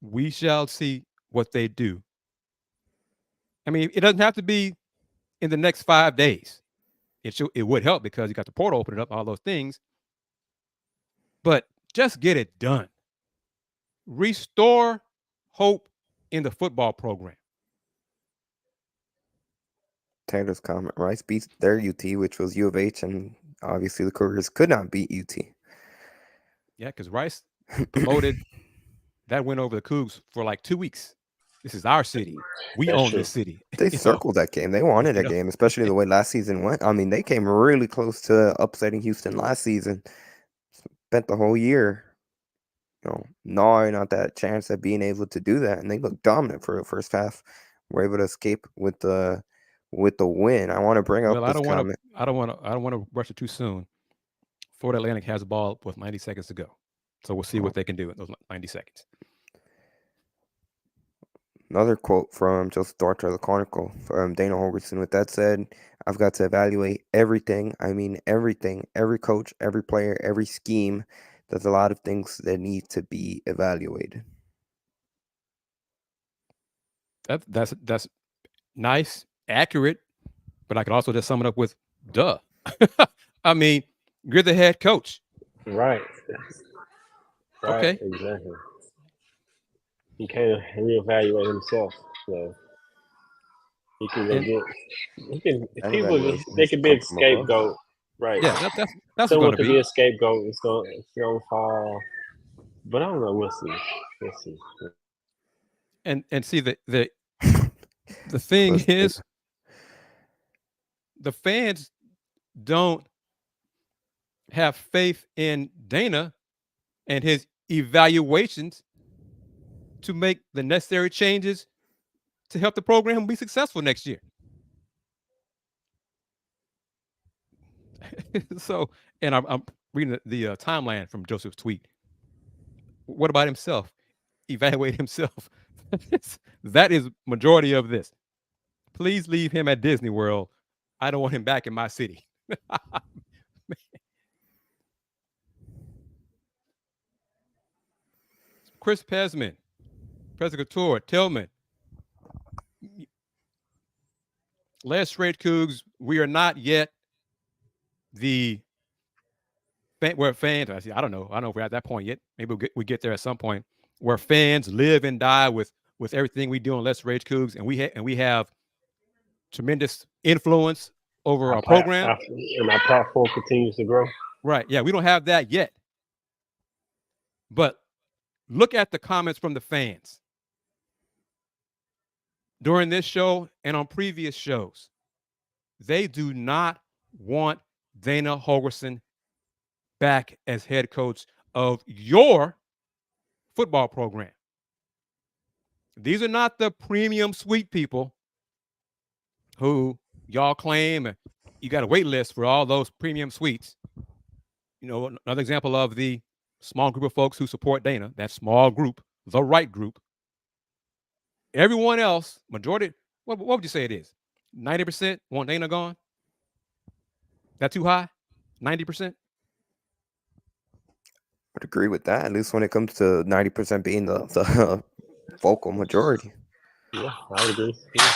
We shall see what they do. I mean, it doesn't have to be in the next 5 days. It would help because you got the portal opening up, all those things. But just get it done. Restore hope in the football program. Taylor's comment: Rice beats their UT, which was U of H, and obviously the Cougars could not beat UT. Yeah, because Rice promoted that win over the Cougs for like 2 weeks. This is our city. We own this city. They circled that game. They wanted that game, especially the way last season went. I mean, they came really close to upsetting Houston last season. Spent the whole year, gnawing at that chance of being able to do that, and they looked dominant for the first half. Were able to escape with the win. I want to bring up this comment. I don't want to rush it too soon. Florida Atlantic has the ball with 90 seconds to go. So we'll see what they can do in those 90 seconds. Another quote from Joseph Duarte of the Chronicle from Dana Holgorsen. With that said, I've got to evaluate everything. I mean everything. Every coach, every player, every scheme. There's a lot of things that need to be evaluated. That's nice, accurate, but I could also just sum it up with duh. I mean, you're the head coach. Right. Okay. Exactly. He can't reevaluate himself. So he can go they can be a scapegoat. Right. Yeah, that's someone going to be a scapegoat. It's gonna fall. But I don't know. We'll see. And see the thing is, the fans don't have faith in Dana and his evaluations to make the necessary changes to help the program be successful next year. So, and I'm reading the timeline from Joseph's tweet. What about himself? Evaluate himself. That is majority of this. Please leave him at Disney World. I don't want him back in my city. Chris Pesman, President Couture, Tillman, Les Rage Coogs, we are not yet the we're fans. I don't know. I don't know if we're at that point yet. Maybe we get there at some point where fans live and die with everything we do on Let's Rage Coogs, and we have tremendous influence over our program. And our platform continues to grow. Right. Yeah, we don't have that yet. But look at the comments from the fans during this show and on previous shows. They do not want Dana Holgorsen back as head coach of your football program. These are not the premium suite people who y'all claim you got a wait list for all those premium suites. You know, another example of the small group of folks who support Dana, that small group, the right group. Everyone else, majority, what would you say it is? 90% want Dana gone? That too high? 90%? I'd agree with that, at least when it comes to 90% being the vocal majority. Yeah, I would agree. Yeah.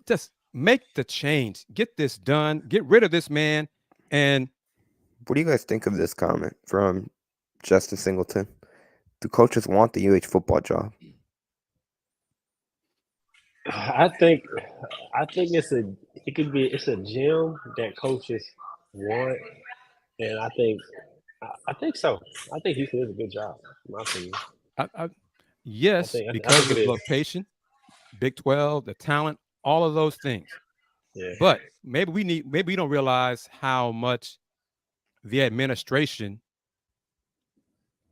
Just make the change. Get this done. Get rid of this man. And what do you guys think of this comment from Justin Singleton? Do coaches want the UH football job? I think it's a gem that coaches want, and I think so. I think Houston is a good job, in my opinion. Yes, because of the location, Big 12, the talent, all of those things. Yeah. But maybe we don't realize how much the administration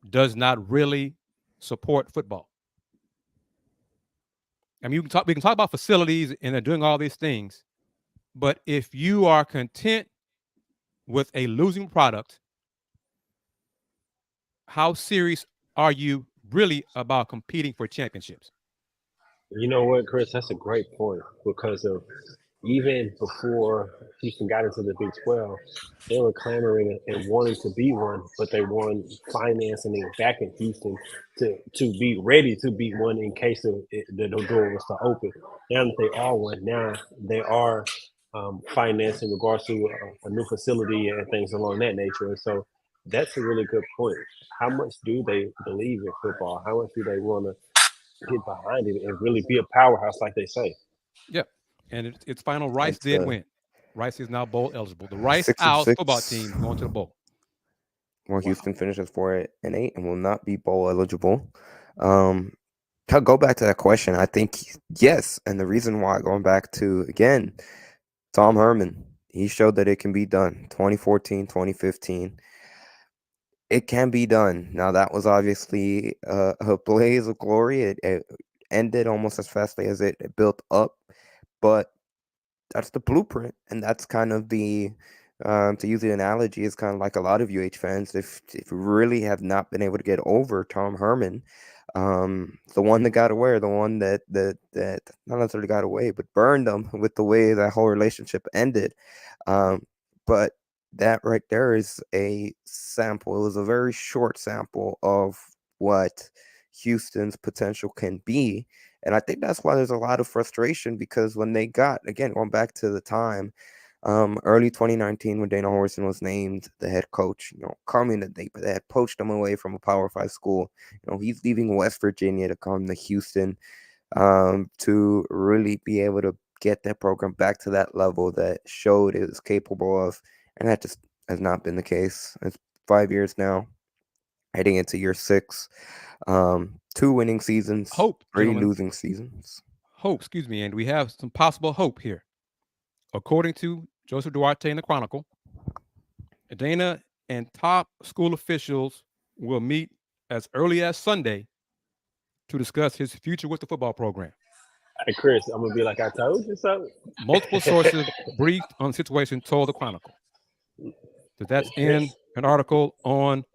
does not really support football. I mean, we can talk about facilities and they're doing all these things, but if you are content with a losing product, how serious are you really about competing for championships? You know what, Chris? That's a great point, because of even before Houston got into the Big 12, they were clamoring and wanting to be one, but they wanted financing and backing Houston to be ready to be one in case the door was to open. Now that they are one, now they are financed in regards to a new facility and things along that nature. And so that's a really good point. How much do they believe in football? How much do they want to get behind it and really be a powerhouse like they say? Yeah. And it's final. Rice did win. Rice is now bowl eligible. The Rice Owls football team going to the bowl. Well, Houston finishes 4-8 and will not be bowl eligible. To go back to that question, I think yes, and the reason why, going back to again, Tom Herman, he showed that it can be done. 2014, 2015. It can be done. Now, that was obviously a blaze of glory. It ended almost as fastly as it built up, but that's the blueprint, and that's kind of the to use the analogy, is kind of like a lot of UH fans. If you really have not been able to get over Tom Herman, the one that got away, or the one that not necessarily got away, but burned them with the way that whole relationship ended. But that right there is a sample. It was a very short sample of what Houston's potential can be. And I think that's why there's a lot of frustration, because when they got, again, going back to the time, early 2019, when Dana Holgorsen was named the head coach, coming that they had poached him away from a Power 5 school. He's leaving West Virginia to come to Houston to really be able to get that program back to that level that showed it was capable of. And that just has not been the case. It's 5 years now, heading into year 6. 2 winning seasons, 3 losing seasons. Hope, excuse me, and we have some possible hope here. According to Joseph Duarte in the Chronicle, Dana and top school officials will meet as early as Sunday to discuss his future with the football program. Hey, Chris, I'm gonna be like, I told you so. Multiple sources briefed on the situation told the Chronicle. So that's in an article on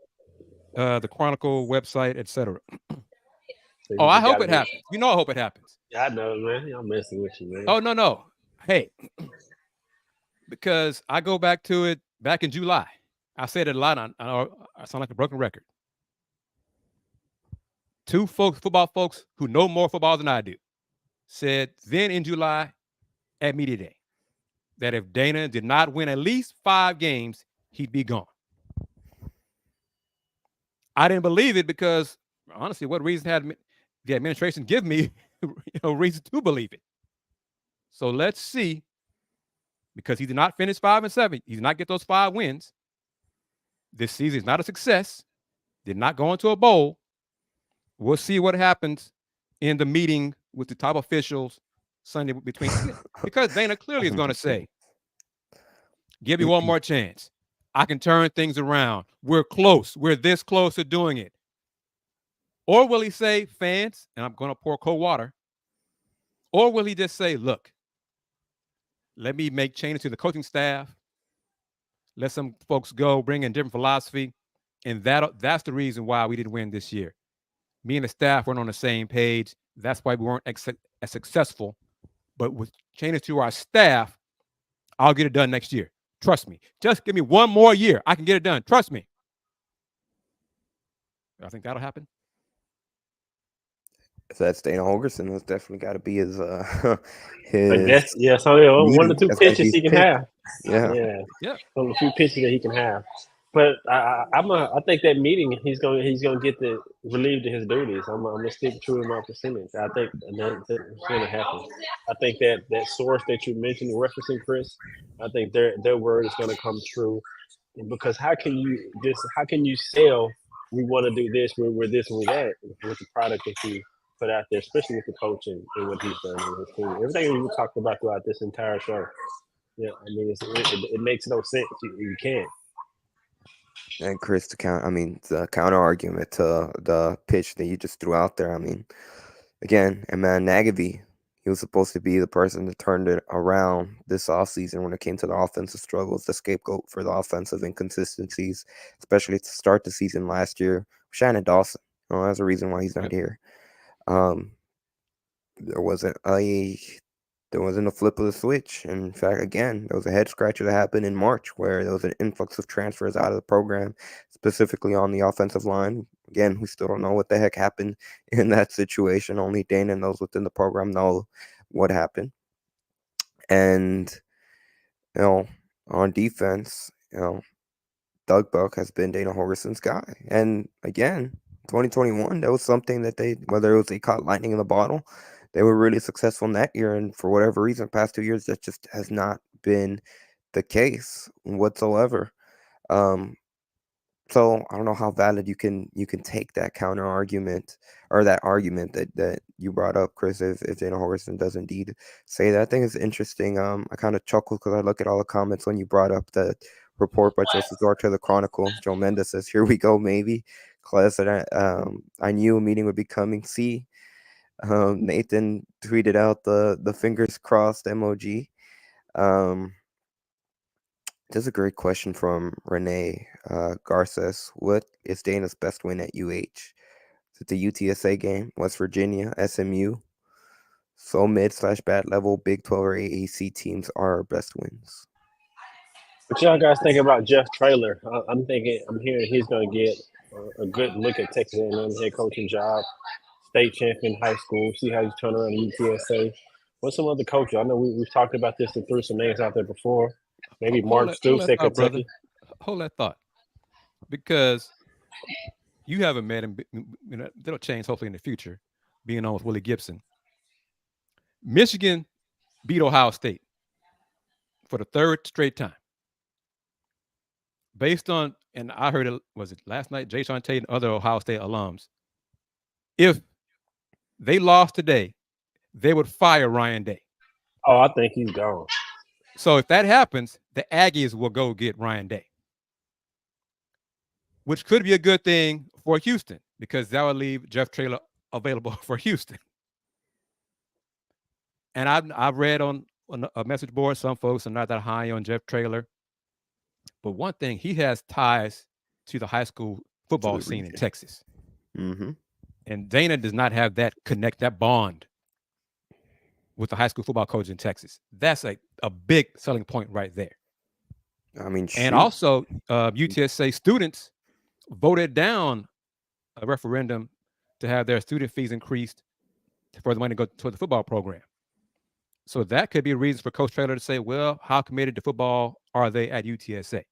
the Chronicle website, etc. So Oh, you I just hope gotta it be. happens. You know, I hope it happens. I know, man. I'm messing with you, man. Oh, no. Hey, because I go back to it back in July. I said it a lot. I sound like a broken record. Two football folks who know more football than I do said then in July at Media Day that if Dana did not win at least 5 games, he'd be gone. I didn't believe it because honestly, what reason had the administration give me reason to believe it? So let's see, because he did not finish 5-7. He did not get those 5 wins. This season is not a success. Did not go into a bowl. We'll see what happens in the meeting with the top officials Sunday because Dana clearly is going to say, give me one more chance. I can turn things around. We're close. We're this close to doing it. Or will he say, fans, and I'm going to pour cold water, or will he just say, look, let me make changes to the coaching staff, let some folks go, bring in different philosophy, and that's the reason why we didn't win this year. Me and the staff weren't on the same page. That's why we weren't as successful. But with changes to our staff, I'll get it done next year. Trust me. Just give me one more year. I can get it done. Trust me. I think that'll happen. If that's Dana Holgerson, that's definitely got to be his So one of the 2 pitches he can have. Yeah. One of the few pitches that he can have. But I think that meeting he's gonna get relieved of his duties. I'm gonna stick true to my percentage. I think that's gonna happen. I think that source that you mentioned referencing, Chris, I think their word is gonna come true. Because how can you sell we want to do this, we're this and we're that with the product that you put out there, especially with the coaching and what he's done with his team. Everything we talked about throughout this entire show. Yeah, I mean it makes no sense. You can't. And Chris, the counter argument to the pitch that you just threw out there. I mean, again, and man, Nagavy, he was supposed to be the person that turned it around this offseason when it came to the offensive struggles, the scapegoat for the offensive inconsistencies, especially to start the season last year. Shannon Dawson, that's a reason why he's not here. There wasn't a flip of the switch. In fact, again, there was a head scratcher that happened in March where there was an influx of transfers out of the program, specifically on the offensive line. Again, we still don't know what the heck happened in that situation. Only Dana and those within the program know what happened. And, on defense, Doug Buck has been Dana Holgerson's guy. And again, 2021, that was something that whether it was they caught lightning in the bottle, they were really successful in that year. And for whatever reason, past 2 years, that just has not been the case whatsoever. So I don't know how valid you can take that counter argument or that argument that you brought up, Chris, if Dana Holgerson does indeed say that. I think it's interesting. I kind of chuckled because I look at all the comments when you brought up the report by Joseph Duarte of the Chronicle. Joe Mendes says, "Here we go, maybe." Class that I knew a meeting would be coming. See, Nathan tweeted out the fingers crossed emoji. This is a great question from Renee Garces. What is Dana's best win at UH? Is it the UTSA game, West Virginia, SMU? So mid/bad level Big 12 or AAC teams are our best wins. What y'all guys think about Jeff Traylor? I'm hearing he's going to get a good look at Texas A&M head coaching job, state champion high school. See how he's turned around UTSA. What's some other coaches? I know we've talked about this and threw some names out there before. Maybe Mark Stoops at Kentucky. Hold that thought, because you haven't met him. That'll change hopefully in the future. Being on with Willie Gibson, Michigan beat Ohio State for the 3rd straight time. Based on, and I heard it last night, Jay Sean Tate and other Ohio State alums, if they lost today, they would fire Ryan Day. Oh, I think he's gone. So if that happens, the Aggies will go get Ryan Day, which could be a good thing for Houston because that would leave Jeff Traylor available for Houston. And I've read on a message board, some folks are not that high on Jeff Traylor. But one thing, he has ties to the high school football scene in region. Texas. Mm-hmm. And Dana does not have that bond with the high school football coach in Texas. That's a big selling point right there. I mean, and also UTSA students voted down a referendum to have their student fees increased for the money to go toward the football program. So that could be a reason for Coach Traylor to say, well, how committed to football are they at UTSA?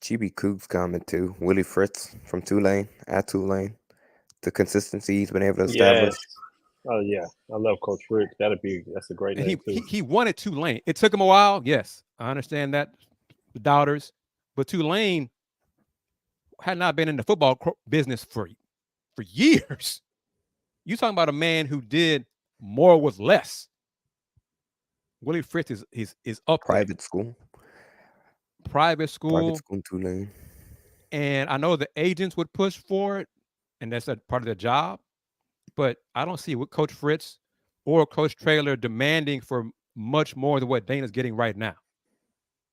GB Coogs comment too. Willie Fritz from Tulane, at Tulane. The consistency he's been able to establish. Yes. Oh yeah, I love Coach Fritz. That's a great And name too. he wanted Tulane. It took him a while. Yes, I understand that, the doubters, but Tulane had not been in the football business for years. You talking about a man who did more with less. Willie Fritz is up Private there. school. Private school in Tulane. And I know the agents would push for it, and that's a part of their job. But I don't see what Coach Fritz or Coach Traylor demanding for much more than what Dana's getting right now.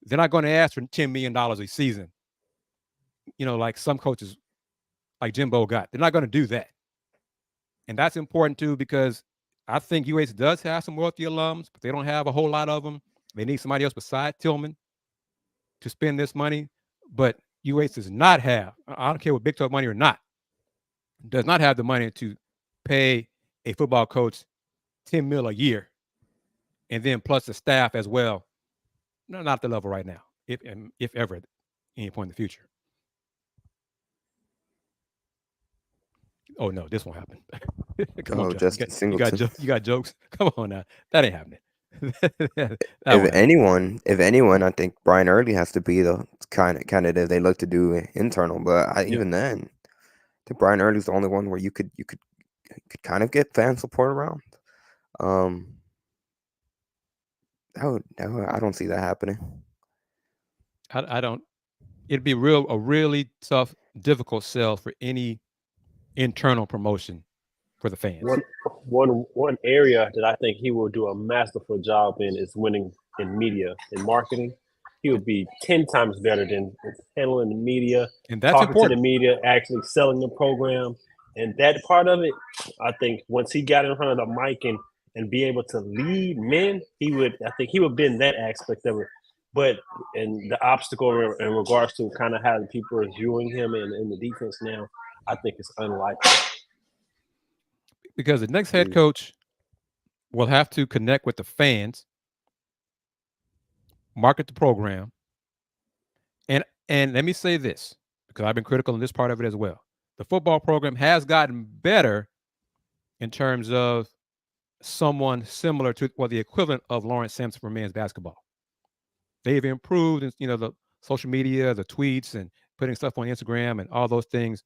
They're not going to ask for $10 million a season, like some coaches like Jimbo got. They're not going to do that. And that's important too, because I think UH does have some wealthy alums, but they don't have a whole lot of them. They need somebody else besides Tillman to spend this money. But UH does not have, I don't care what Big 12 money or not, does not have the money to pay a football coach $10 million a year, and then plus the staff as well. No, not the level right now, if ever, at any point in the future. Oh no, this won't happen. Come on, Justin Singleton. You got jokes. Come on now, that ain't happening. If anyone, I think Brian Early has to be the kind of candidate they look to do internal. But even then, I think Brian Early's the only one where you could kind of get fan support around. I don't see that happening. I don't. It'd be a really tough, difficult sell for any internal promotion for the fans. One area that I think he will do a masterful job in is winning in media and marketing. He would be 10 times better than handling the media, and that's talking important. to the media, actually selling the program. And that part of it, I think once he got in front of the mic and be able to lead men, I think he would bend that aspect of it. But in the obstacle in regards to kind of how the people are viewing him in the defense now, I think it's unlikely. Because the next head coach will have to connect with the fans, market the program, and let me say this, because I've been critical in this part of it as well. The football program has gotten better in terms of someone similar to, the equivalent of Lawrence Sampson for men's basketball. They've improved, the social media, the tweets, and putting stuff on Instagram and all those things,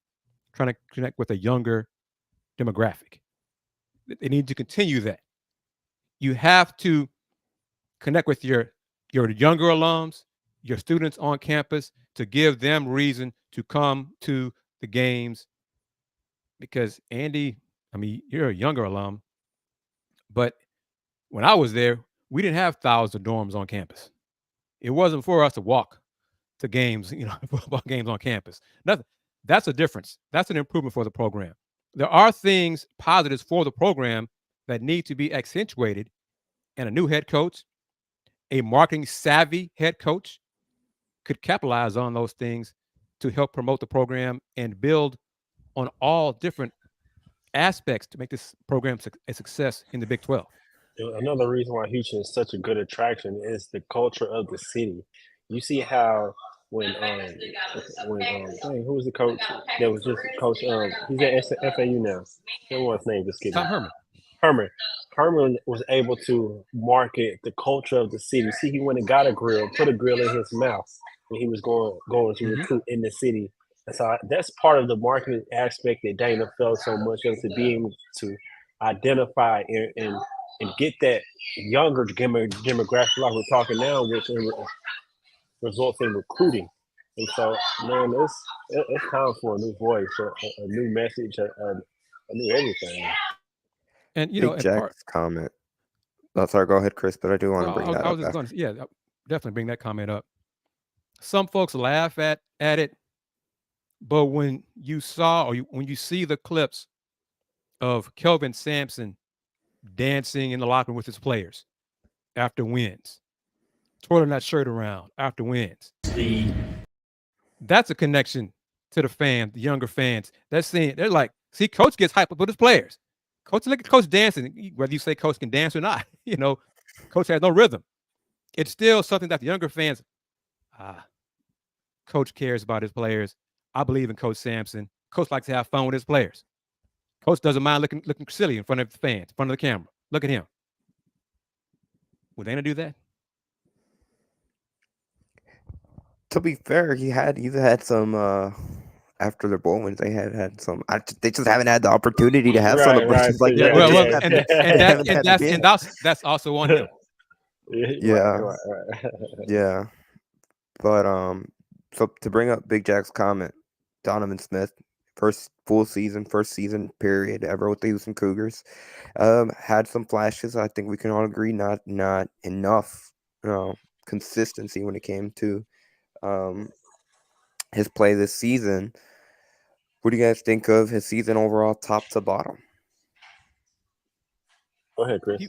trying to connect with a younger demographic. They need to continue that. You have to connect with your younger alums, your students on campus, to give them reason to come to the games. Because Andy, you're a younger alum, but when I was there, we didn't have thousands of dorms on campus. It wasn't for us to walk to games, football games on campus. Nothing. That's a difference. That's an improvement for the program. There are things, positives for the program that need to be accentuated, and a new head coach, a marketing savvy head coach, could capitalize on those things to help promote the program and build on all different aspects to make this program a success in the Big 12. Another reason why Houston is such a good attraction is the culture of the city. You see how when who was the coach that was just coach? He's at FAU now. I don't know his name. Just kidding. Tom Herman. Herman was able to market the culture of the city. See, he went and got a grill, put a grill in his mouth when he was going to recruit in the city. And so that's part of the marketing aspect that Dana felt so much of, to be able to identify and get that younger demographic like we're talking now, which results in recruiting. And so, man, it's time for a new voice, a new message, a new everything. And Jack's comment. Oh, sorry, go ahead, Kris, but I do want to Well, bring that I up was just after. going to, yeah, definitely bring that comment up. Some folks laugh at it, but when you saw when you see the clips of Kelvin Sampson dancing in the locker room with his players after wins, twirling that shirt around after wins, that's a connection to the fans, the younger fans. They're like, see, coach gets hyped up with his players. Coach, look at coach dancing, whether you say coach can dance or not. Coach has no rhythm. It's still something that the younger fans, coach cares about his players. I believe in Coach Sampson. Coach likes to have fun with his players. Coach doesn't mind looking silly in front of the fans, in front of the camera. Look at him. Would they gonna do that? To be fair, he's had some after the bowl wins. They had some. They just haven't had the opportunity to have celebrations like that. That's also on him. Yeah. But so to bring up Big Jack's comment, Donovan Smith, first season period ever with the Houston Cougars, had some flashes. I think we can all agree not enough, consistency when it came to his play this season. What do you guys think of his season overall, top to bottom? Go ahead, Kris.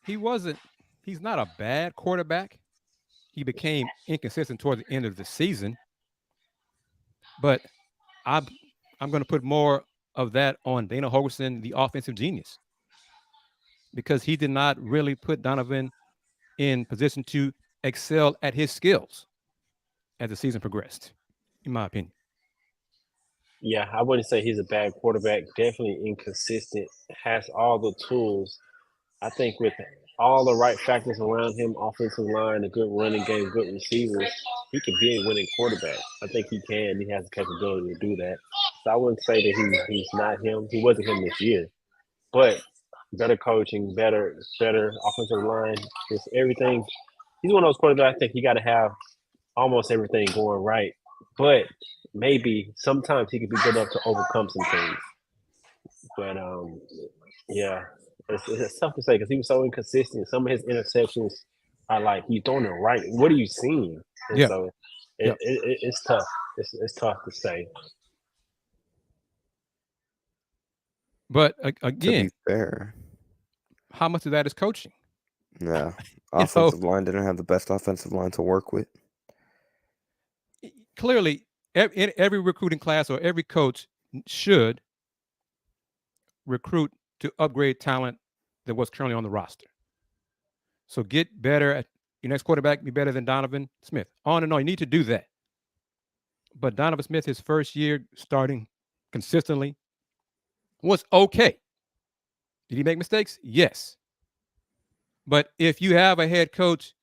He's not a bad quarterback. He became inconsistent toward the end of the season, but I'm going to put more of that on Dana Holgorsen, the offensive genius, because he did not really put Donovan in position to excel at his skills as the season progressed, in my opinion. Yeah, I wouldn't say he's a bad quarterback. Definitely inconsistent. Has all the tools. I think with all the right factors around him, offensive line, a good running game, good receivers, he could be a winning quarterback. I think he can. He has the capability to do that. So I wouldn't say that he's not him. He wasn't him this year. But better coaching, better offensive line, just everything. He's one of those quarterbacks I think you got to have almost everything going right. But maybe sometimes he could be good enough to overcome some things. But yeah, it's tough to say because he was so inconsistent. Some of his interceptions are like he's throwing it right. What are you seeing? And so it's tough. It's tough to say. But again, to be fair, how much of that is coaching? Yeah, offensive line didn't have the best offensive line to work with. Clearly, every recruiting class or every coach should recruit to upgrade talent that was currently on the roster. So get better at your next quarterback, be better than Donovan Smith. On and on. You need to do that. But Donovan Smith, his first year starting consistently, was okay. Did he make mistakes? Yes. But if you have a head coach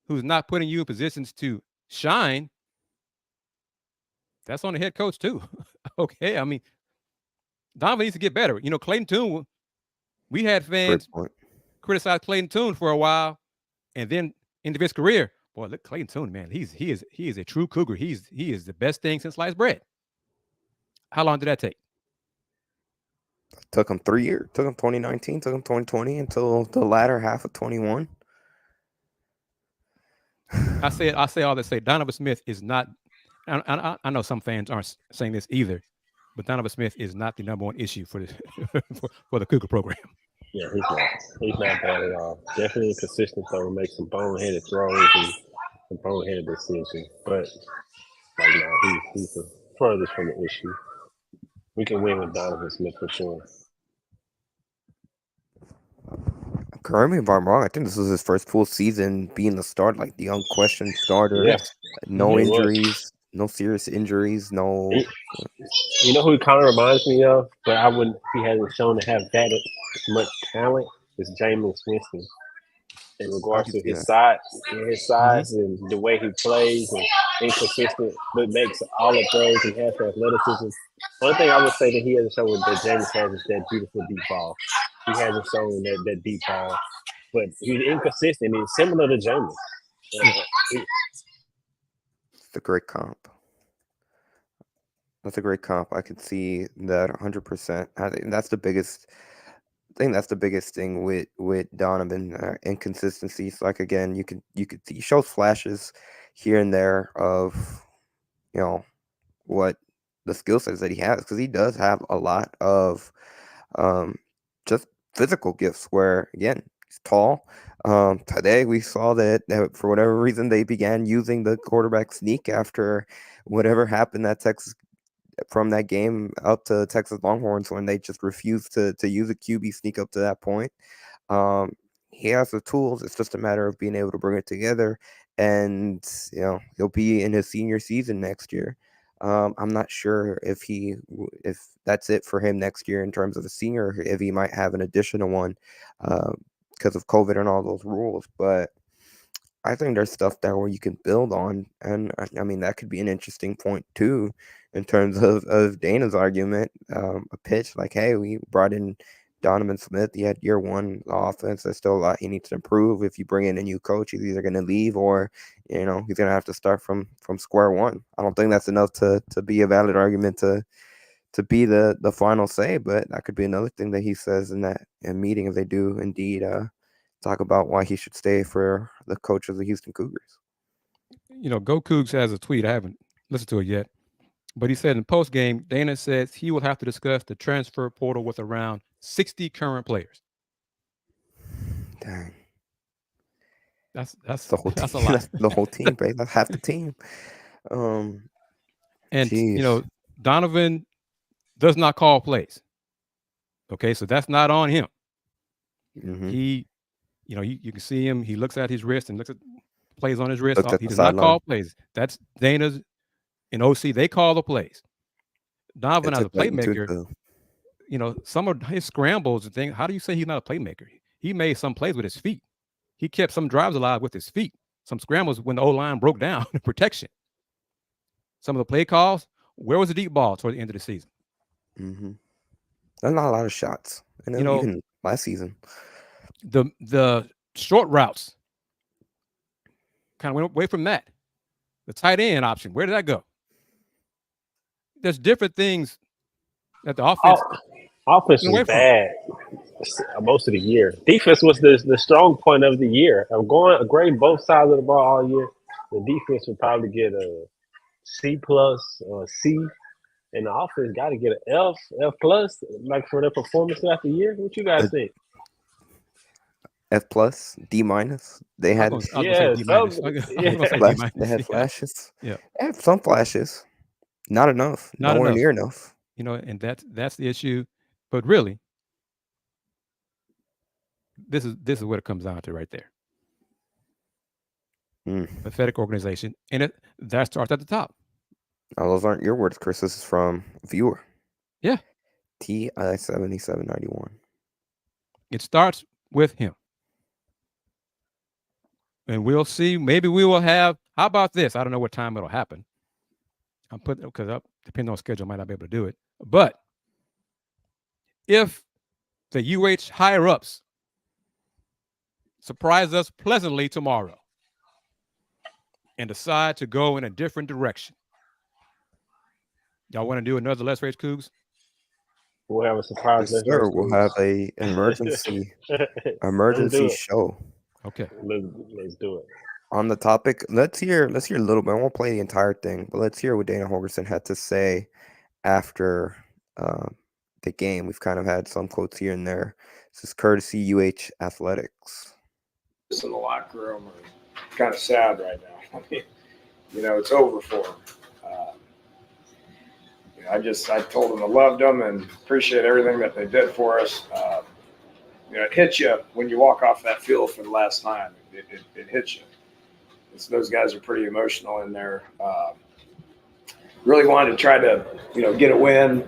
who's not putting you in positions to shine, that's on the head coach too. Okay. I mean, Donovan needs to get better. Clayton Tune, we had fans criticize Clayton Tune for a while, and then into his career, boy, look, Clayton Tune, man, he is a true Cougar. He is the best thing since sliced bread. How long did that take? Took him 3 years. Took him 2019. Took him 2020 until the latter half of 21. I say all that. Say Donovan Smith is not. I know some fans aren't saying this either, but Donovan Smith is not the number one issue for the for the Cougar program. Yeah, he's not. He's not bad at all. Definitely inconsistent though. Makes some boneheaded throws and some boneheaded decisions. But right now, he's the furthest from the issue. We can win with Donovan Smith for sure. Correct me if I'm wrong. I think this was his first full season being the start, like the unquestioned starter. Yes. No injuries, no serious injuries, no. You know who he kind of reminds me of, but I wouldn't. He hasn't shown to have that much talent. Is Jameis Winston. In regards to his size and the way he plays and inconsistent, but makes all the throws and has the athleticism. One thing I would say that he hasn't shown that Jameis has is that beautiful deep ball. He hasn't shown that deep ball, but he's inconsistent. He's similar to Jameis. It's a great comp. That's a great comp. I could see that 100%. I think that's the biggest think that's the biggest thing with Donovan, inconsistencies. Like again, you could he shows flashes here and there of what the skill sets that he has, because he does have a lot of just physical gifts. Where again, he's tall. Today we saw that for whatever reason they began using the quarterback sneak after whatever happened at Texas, from that game up to Texas Longhorns, when they just refused to use a QB sneak up to that point. He has the tools. It's just a matter of being able to bring it together. And he'll be in his senior season next year. I'm not sure if that's it for him next year in terms of a senior, or if he might have an additional one because of COVID and all those rules. But I think there's stuff there where you can build on, and I mean that could be an interesting point too, in terms of Dana's argument. A pitch like, hey, we brought in Donovan Smith. He had year one offense. There's still a lot he needs to improve. If you bring in a new coach, he's either going to leave or he's going to have to start from square one. I don't think that's enough to be a valid argument to be the final say, but that could be another thing that he says in that meeting, if they do indeed talk about why he should stay for the coach of the Houston Cougars. Go Cougs has a tweet. I haven't listened to it yet, but he said in post game, Dana says he will have to discuss the transfer portal with around 60 current players. Dang, that's the whole team. That's a lot. That's the whole team, right? That's half the team. And Donovan does not call plays. Okay, so that's not on him. Mm-hmm. He, you can see him. He looks at his wrist and looks at plays on his wrist. He does not call plays. That's Dana's and OC. They call the plays. Donovan as a playmaker, some of his scrambles and things. How do you say he's not a playmaker? He made some plays with his feet. He kept some drives alive with his feet. Some scrambles when the O-line broke down in protection. Some of the play calls. Where was the deep ball toward the end of the season? Mm-hmm. There's not a lot of shots. And even last season. The short routes kind of went away from that. The tight end option, where did that go? There's different things that the offense was bad most of the year. Defense was the strong point of the year. I'm going grade both sides of the ball all year. The defense would probably get a C plus or a C, and the offense got to get an F plus, like for their performance throughout the year. What you guys think? F plus, D minus. They had they had flashes. Yeah, they had some flashes. Not enough. Nowhere near enough. And that's the issue. But really, this is what it comes down to right there. Pathetic organization, and that starts at the top. Now, those aren't your words, Chris. This is from a viewer. Yeah. TI7791. It starts with him. And we'll see. Maybe we will have. How about this? I don't know what time it'll happen. I'm putting because depending on schedule, I might not be able to do it. But if the UH higher ups surprise us pleasantly tomorrow and decide to go in a different direction, y'all want to do another Let's Rage Coogs? We'll have a surprise. Yes, sir. We'll have an emergency show. Okay, let's do it. On the topic, let's hear a little bit. I won't play the entire thing, but let's hear what Dana Holgorsen had to say after the game. We've kind of had some quotes here and there. This is courtesy UH Athletics. In the locker room are kind of sad right now. I mean, it's over for them. I told them I loved them and appreciate everything that they did for us. It hits you when you walk off that field for the last time. It hits you. Those guys are pretty emotional in there. Really wanted to try to, get a win.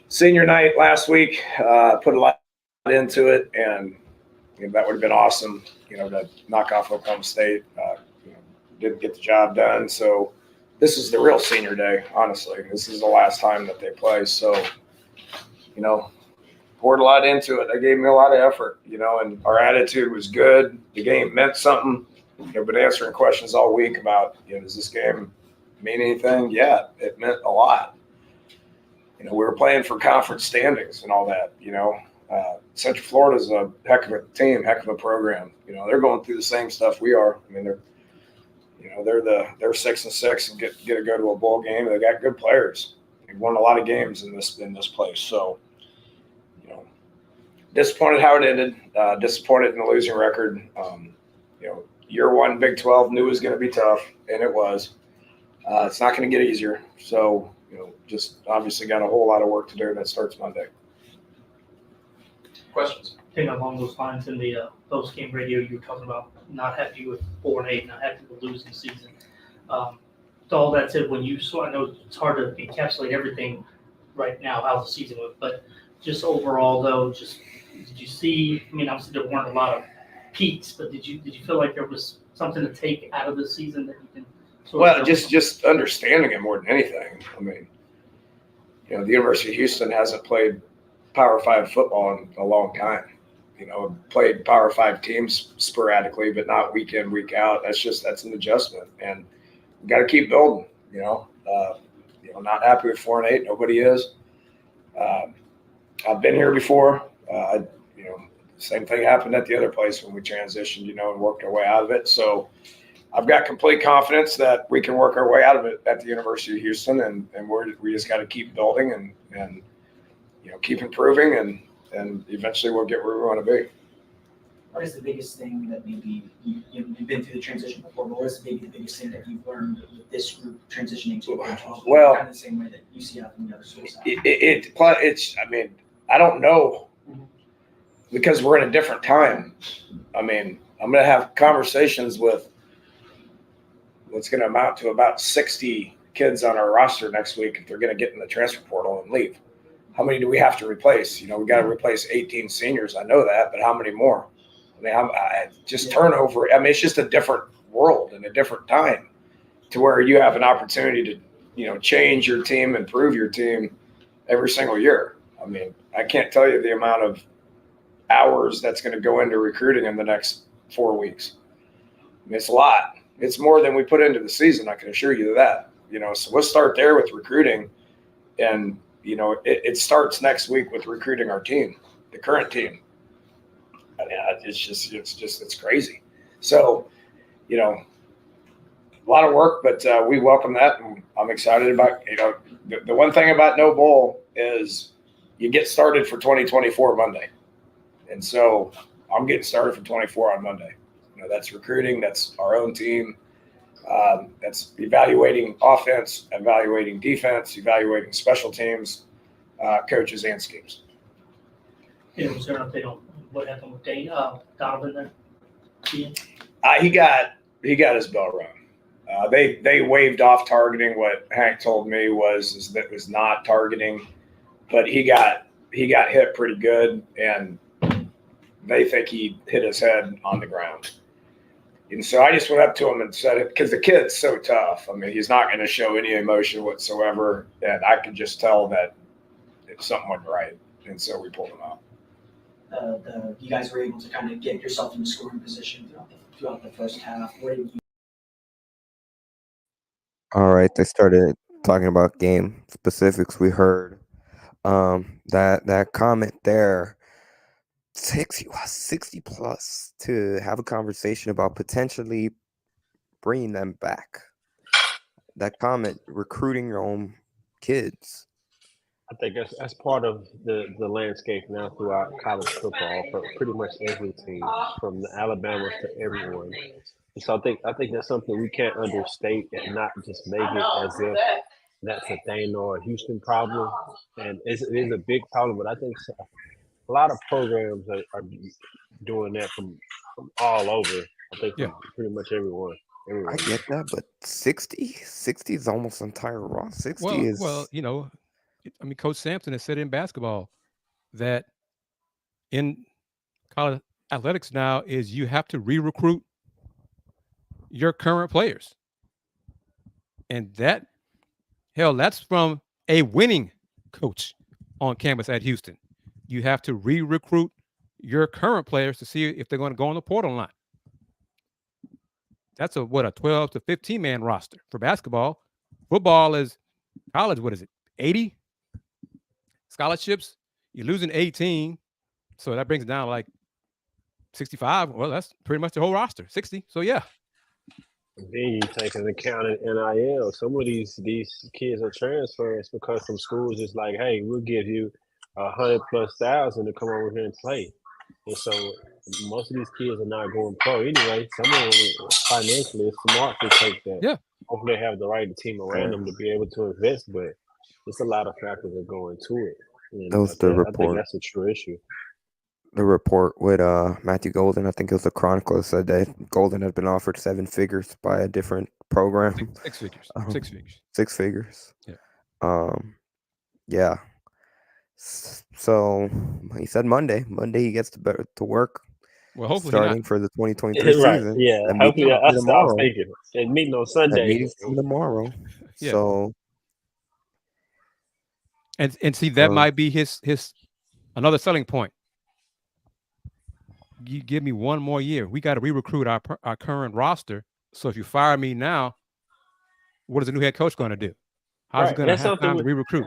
Senior night last week, put a lot into it, and that would have been awesome, to knock off Oklahoma State. Didn't get the job done, so this is the real senior day, honestly. This is the last time that they play, so, poured a lot into it. They gave me a lot of effort, and our attitude was good. The game meant something. I've been answering questions all week about, does this game mean anything? Yeah, it meant a lot. we were playing for conference standings and all that. Central Florida's a heck of a team, heck of a program. They're going through the same stuff we are. I mean, they're 6-6 and get to go to a bowl game. They got good players. They've won a lot of games in this place. So, disappointed how it ended. Disappointed in the losing record. Year one Big 12 knew it was going to be tough, and it was. It's not going to get easier. So, just obviously got a whole lot of work to do. That starts Monday. Questions? I think along those lines in the post-game radio, you were talking about not happy with 4-8, not happy with losing season. To all that said, I know it's hard to encapsulate everything right now, how the season went, but just overall though, did you see, obviously there weren't a lot of peaks, but did you feel like there was something to take out of the season that you can just understanding it more than anything. The University of Houston hasn't played Power 5 football in a long time. Played Power 5 teams sporadically, but not week in, week out. That's an adjustment, and we got to keep building. Not happy with 4-8. Nobody is. I've been here before. Same thing happened at the other place when we transitioned, and worked our way out of it. So I've got complete confidence that we can work our way out of it at the University of Houston, and we just got to keep building and keep improving, and eventually we'll get where we want to be. What is the biggest thing that maybe you've been through the transition before, but what is maybe the biggest thing that you've learned with this group transitioning to kind of the same way that UCF and the other schools have? I don't know, because we're in a different time. I'm going to have conversations with what's going to amount to about 60 kids on our roster next week if they're going to get in the transfer portal and leave. How many do we have to replace? We got to replace 18 seniors. I know that, but how many more? Turnover. It's just a different world and a different time to where you have an opportunity to, change your team, improve your team every single year. I can't tell you the amount of hours that's going to go into recruiting in the next 4 weeks. It's a lot. It's more than we put into the season. I can assure you that. So we'll start there with recruiting, and it starts next week with recruiting our team, the current team. It's crazy. So, a lot of work, but we welcome that, and I'm excited about. The one thing about no bowl is you get started for 2024 Monday, and so I'm getting started for 24 on Monday. That's recruiting. That's our own team. That's evaluating offense, evaluating defense, evaluating special teams, coaches, and schemes. Was there an update on what happened with Donovan there? He got his bell rung. They waived off targeting. What Hank told me was that was not targeting, but he got hit pretty good, and they think he hit his head on the ground. And so I just went up to him and said it, because the kid's so tough. He's not going to show any emotion whatsoever, and I could just tell that something wasn't right, and so we pulled him out. You guys were able to kind of get yourself in the scoring position throughout the first half. What did you? All right, they started talking about game specifics. We heard that comment there takes you 60 plus to have a conversation about potentially bringing them back. That comment, recruiting your own kids. I think that's part of the landscape now throughout college football for pretty much every team, from the Alabamas to everyone. And so I think that's something we can't understate and not just make it as if that's a Dana or a Houston problem. And it is a big problem, but I think a lot of programs are doing that from all over. I think from pretty much everyone. I get that, but 60 is almost entire raw. 60 is well, Coach Sampson has said in basketball that in college athletics now is you have to re-recruit your current players. And that's from a winning coach on campus at Houston. You have to re-recruit your current players to see if they're going to go on the portal line. That's a 12 to 15 man roster for basketball. Football is college. What is it? 80 scholarships. You're losing 18, so that brings it down like 65. Well, that's pretty much the whole roster, 60. So yeah. Then you take into account in NIL. Some of these kids are transferring because some schools is like, hey, we'll give you 100,000+ to come over here and play. And so most of these kids are not going pro anyway. Some of them financially it's smart to take that. Yeah. Hopefully they have the right team around them to be able to invest, but it's a lot of factors that go into it. And That was the I think report. that's a true issue. The report with Matthew Golden, I think it was the Chronicle, said that Golden had been offered 7 figures by a different program. 6 figures. 6 figures. 6 figures. Yeah. Yeah. So he said Monday he gets to work. Well, hopefully starting for the 2023 right. season. Yeah. Hopefully that's what I was thinking. And meeting on Sunday. That meeting's coming tomorrow. Yeah. So and see that might be his another selling point. You give me one more year. We got to re-recruit our current roster. So if you fire me now, what is the new head coach going to do? How's he going to have time to re-recruit?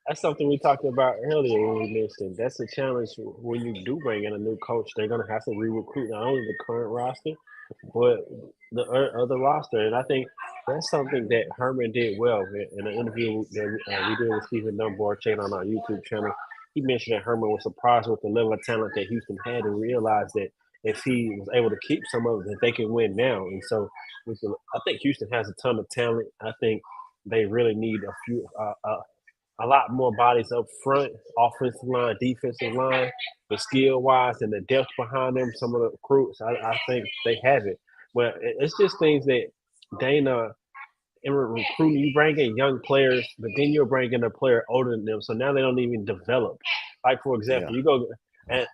That's something we talked about earlier when we mentioned. That's a challenge when you do bring in a new coach. They're going to have to re-recruit not only the current roster, but the other roster. And I think that's something that Herman did well in an interview that we did with Stephen Dunbar on our YouTube channel. He mentioned that Herman was surprised with the level of talent that Houston had and realized that if he was able to keep some of it, that they can win now. And so I think Houston has a ton of talent. I think they really need a lot more bodies up front, offensive line, defensive line, the skill-wise and the depth behind them, some of the recruits, I think they have it. Well, it's just things that Dana, in recruiting, you bring in young players, but then you're bringing a player older than them, so now they don't even develop. Like, for example, you go and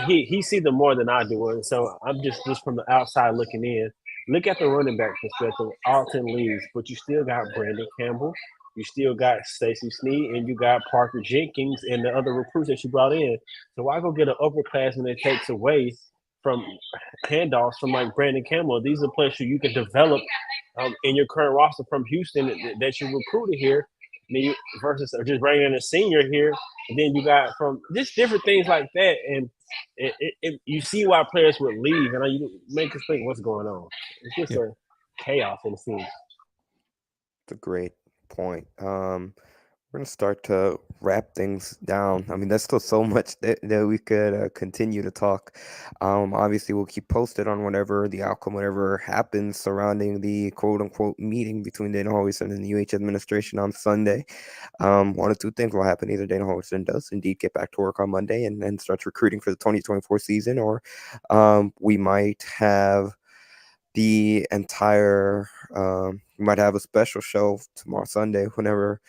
he sees them more than I do, and so I'm just from the outside looking in. Look at the running back perspective. Alton leaves, but you still got Brandon Campbell. You still got Stacey Sneed, and you got Parker Jenkins and the other recruits that you brought in. So why go get an upperclassman that takes away from handoffs from like Brandon Campbell? These are players who you can develop in your current roster from Houston that you recruited here, versus just bringing in a senior here. And then you got from just different things like that. And you see why players would leave, and you make us think what's going on. It's just a chaos in the scene. It's a great point. We're gonna start to wrap things down. I mean, there's still so much that we could continue to talk. Obviously, we'll keep posted on whatever the outcome, whatever happens surrounding the quote unquote meeting between Dana Holgorsen and the UH administration on Sunday. One of two things will happen: either Dana Holgorsen does indeed get back to work on Monday and starts recruiting for the 2024 season, or we might have the entire we might have a special show tomorrow Sunday whenever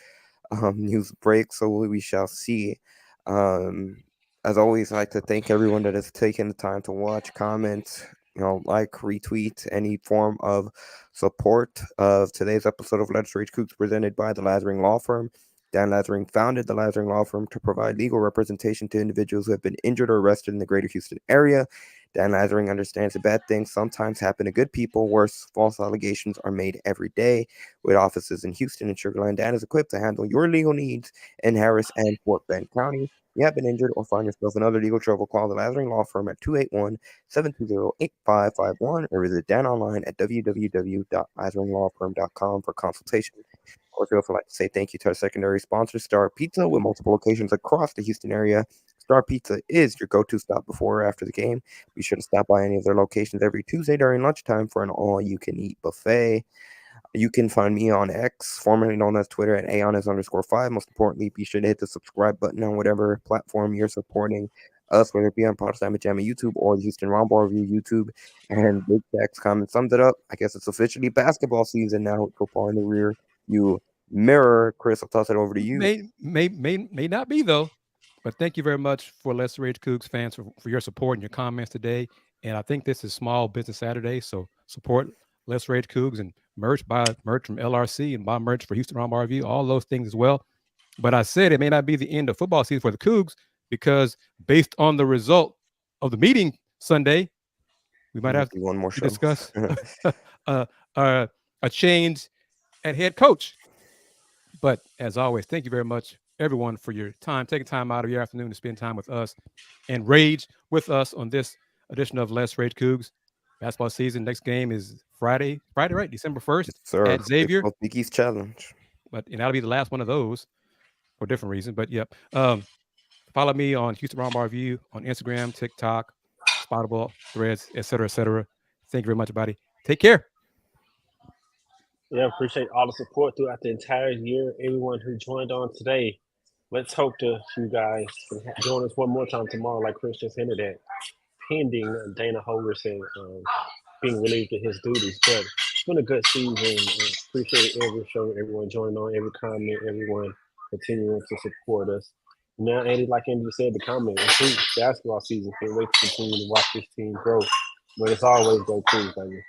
news breaks, so we shall see. As always, I'd like to thank everyone that has taken the time to watch, comment, like, retweet, any form of support of today's episode of Let's Rage Coogs, presented by the Lazarine Law Firm. Dan Lazarine founded the Lazarine Law Firm to provide legal representation to individuals who have been injured or arrested in the greater Houston area. Dan Lazarine understands that bad things sometimes happen to good people. Worse, false allegations are made every day. With offices in Houston and Sugar Land, Dan is equipped to handle your legal needs in Harris and Fort Bend County. If you have been injured or find yourself in other legal trouble, call the Lazarine Law Firm at 281-720-8551 or visit Dan online at www.lazarinelawfirm.com for consultation. Of course, we also like to say thank you to our secondary sponsor, Star Pizza, with multiple locations across the Houston area. Star Pizza is your go-to stop before or after the game. Be sure to stop by any of their locations every Tuesday during lunchtime for an all-you-can-eat buffet. You can find me on X, formerly known as Twitter, at @aonis_5. Most importantly, be sure to hit the subscribe button on whatever platform you're supporting us, whether it be on Potsdam Jamma YouTube or the Houston Roundball Review YouTube. And Big Jack's comment sums it up. I guess it's officially basketball season now with football in the rear. You mirror, Chris. I'll toss it over to you. May not be though. But thank you very much for Let's Rage Coogs fans for your support and your comments today. And I think this is Small Business Saturday, so support Let's Rage Coogs and buy merch from LRC and buy merch for Houston Roundball Review, all those things as well. But I said it may not be the end of football season for the Cougs, because based on the result of the meeting Sunday, we might have one more to show. discuss a change at head coach. But as always, thank you very much everyone for your time, taking time out of your afternoon to spend time with us and rage with us on this edition of Let's Rage Coogs. Basketball season. Next game is Friday, right? December 1st Sir, at Xavier. Bigie's challenge. And that'll be the last one of those for a different reason. But yep. Follow me on Houston Roundbar Review on Instagram, TikTok, Spotify, Threads, etc., etc. Thank you very much, everybody. Take care. Yeah, appreciate all the support throughout the entire year. Everyone who joined on today. Let's hope that you guys can join us one more time tomorrow, like Kris just hinted at, pending Dana Holgerson being relieved of his duties. But it's been a good season. Appreciate every show, everyone joining on, every comment, everyone continuing to support us. Now, Andy, like Andy said, the comment, it's basketball season. Can't wait to continue to watch this team grow. But it's always go Koogs, baby.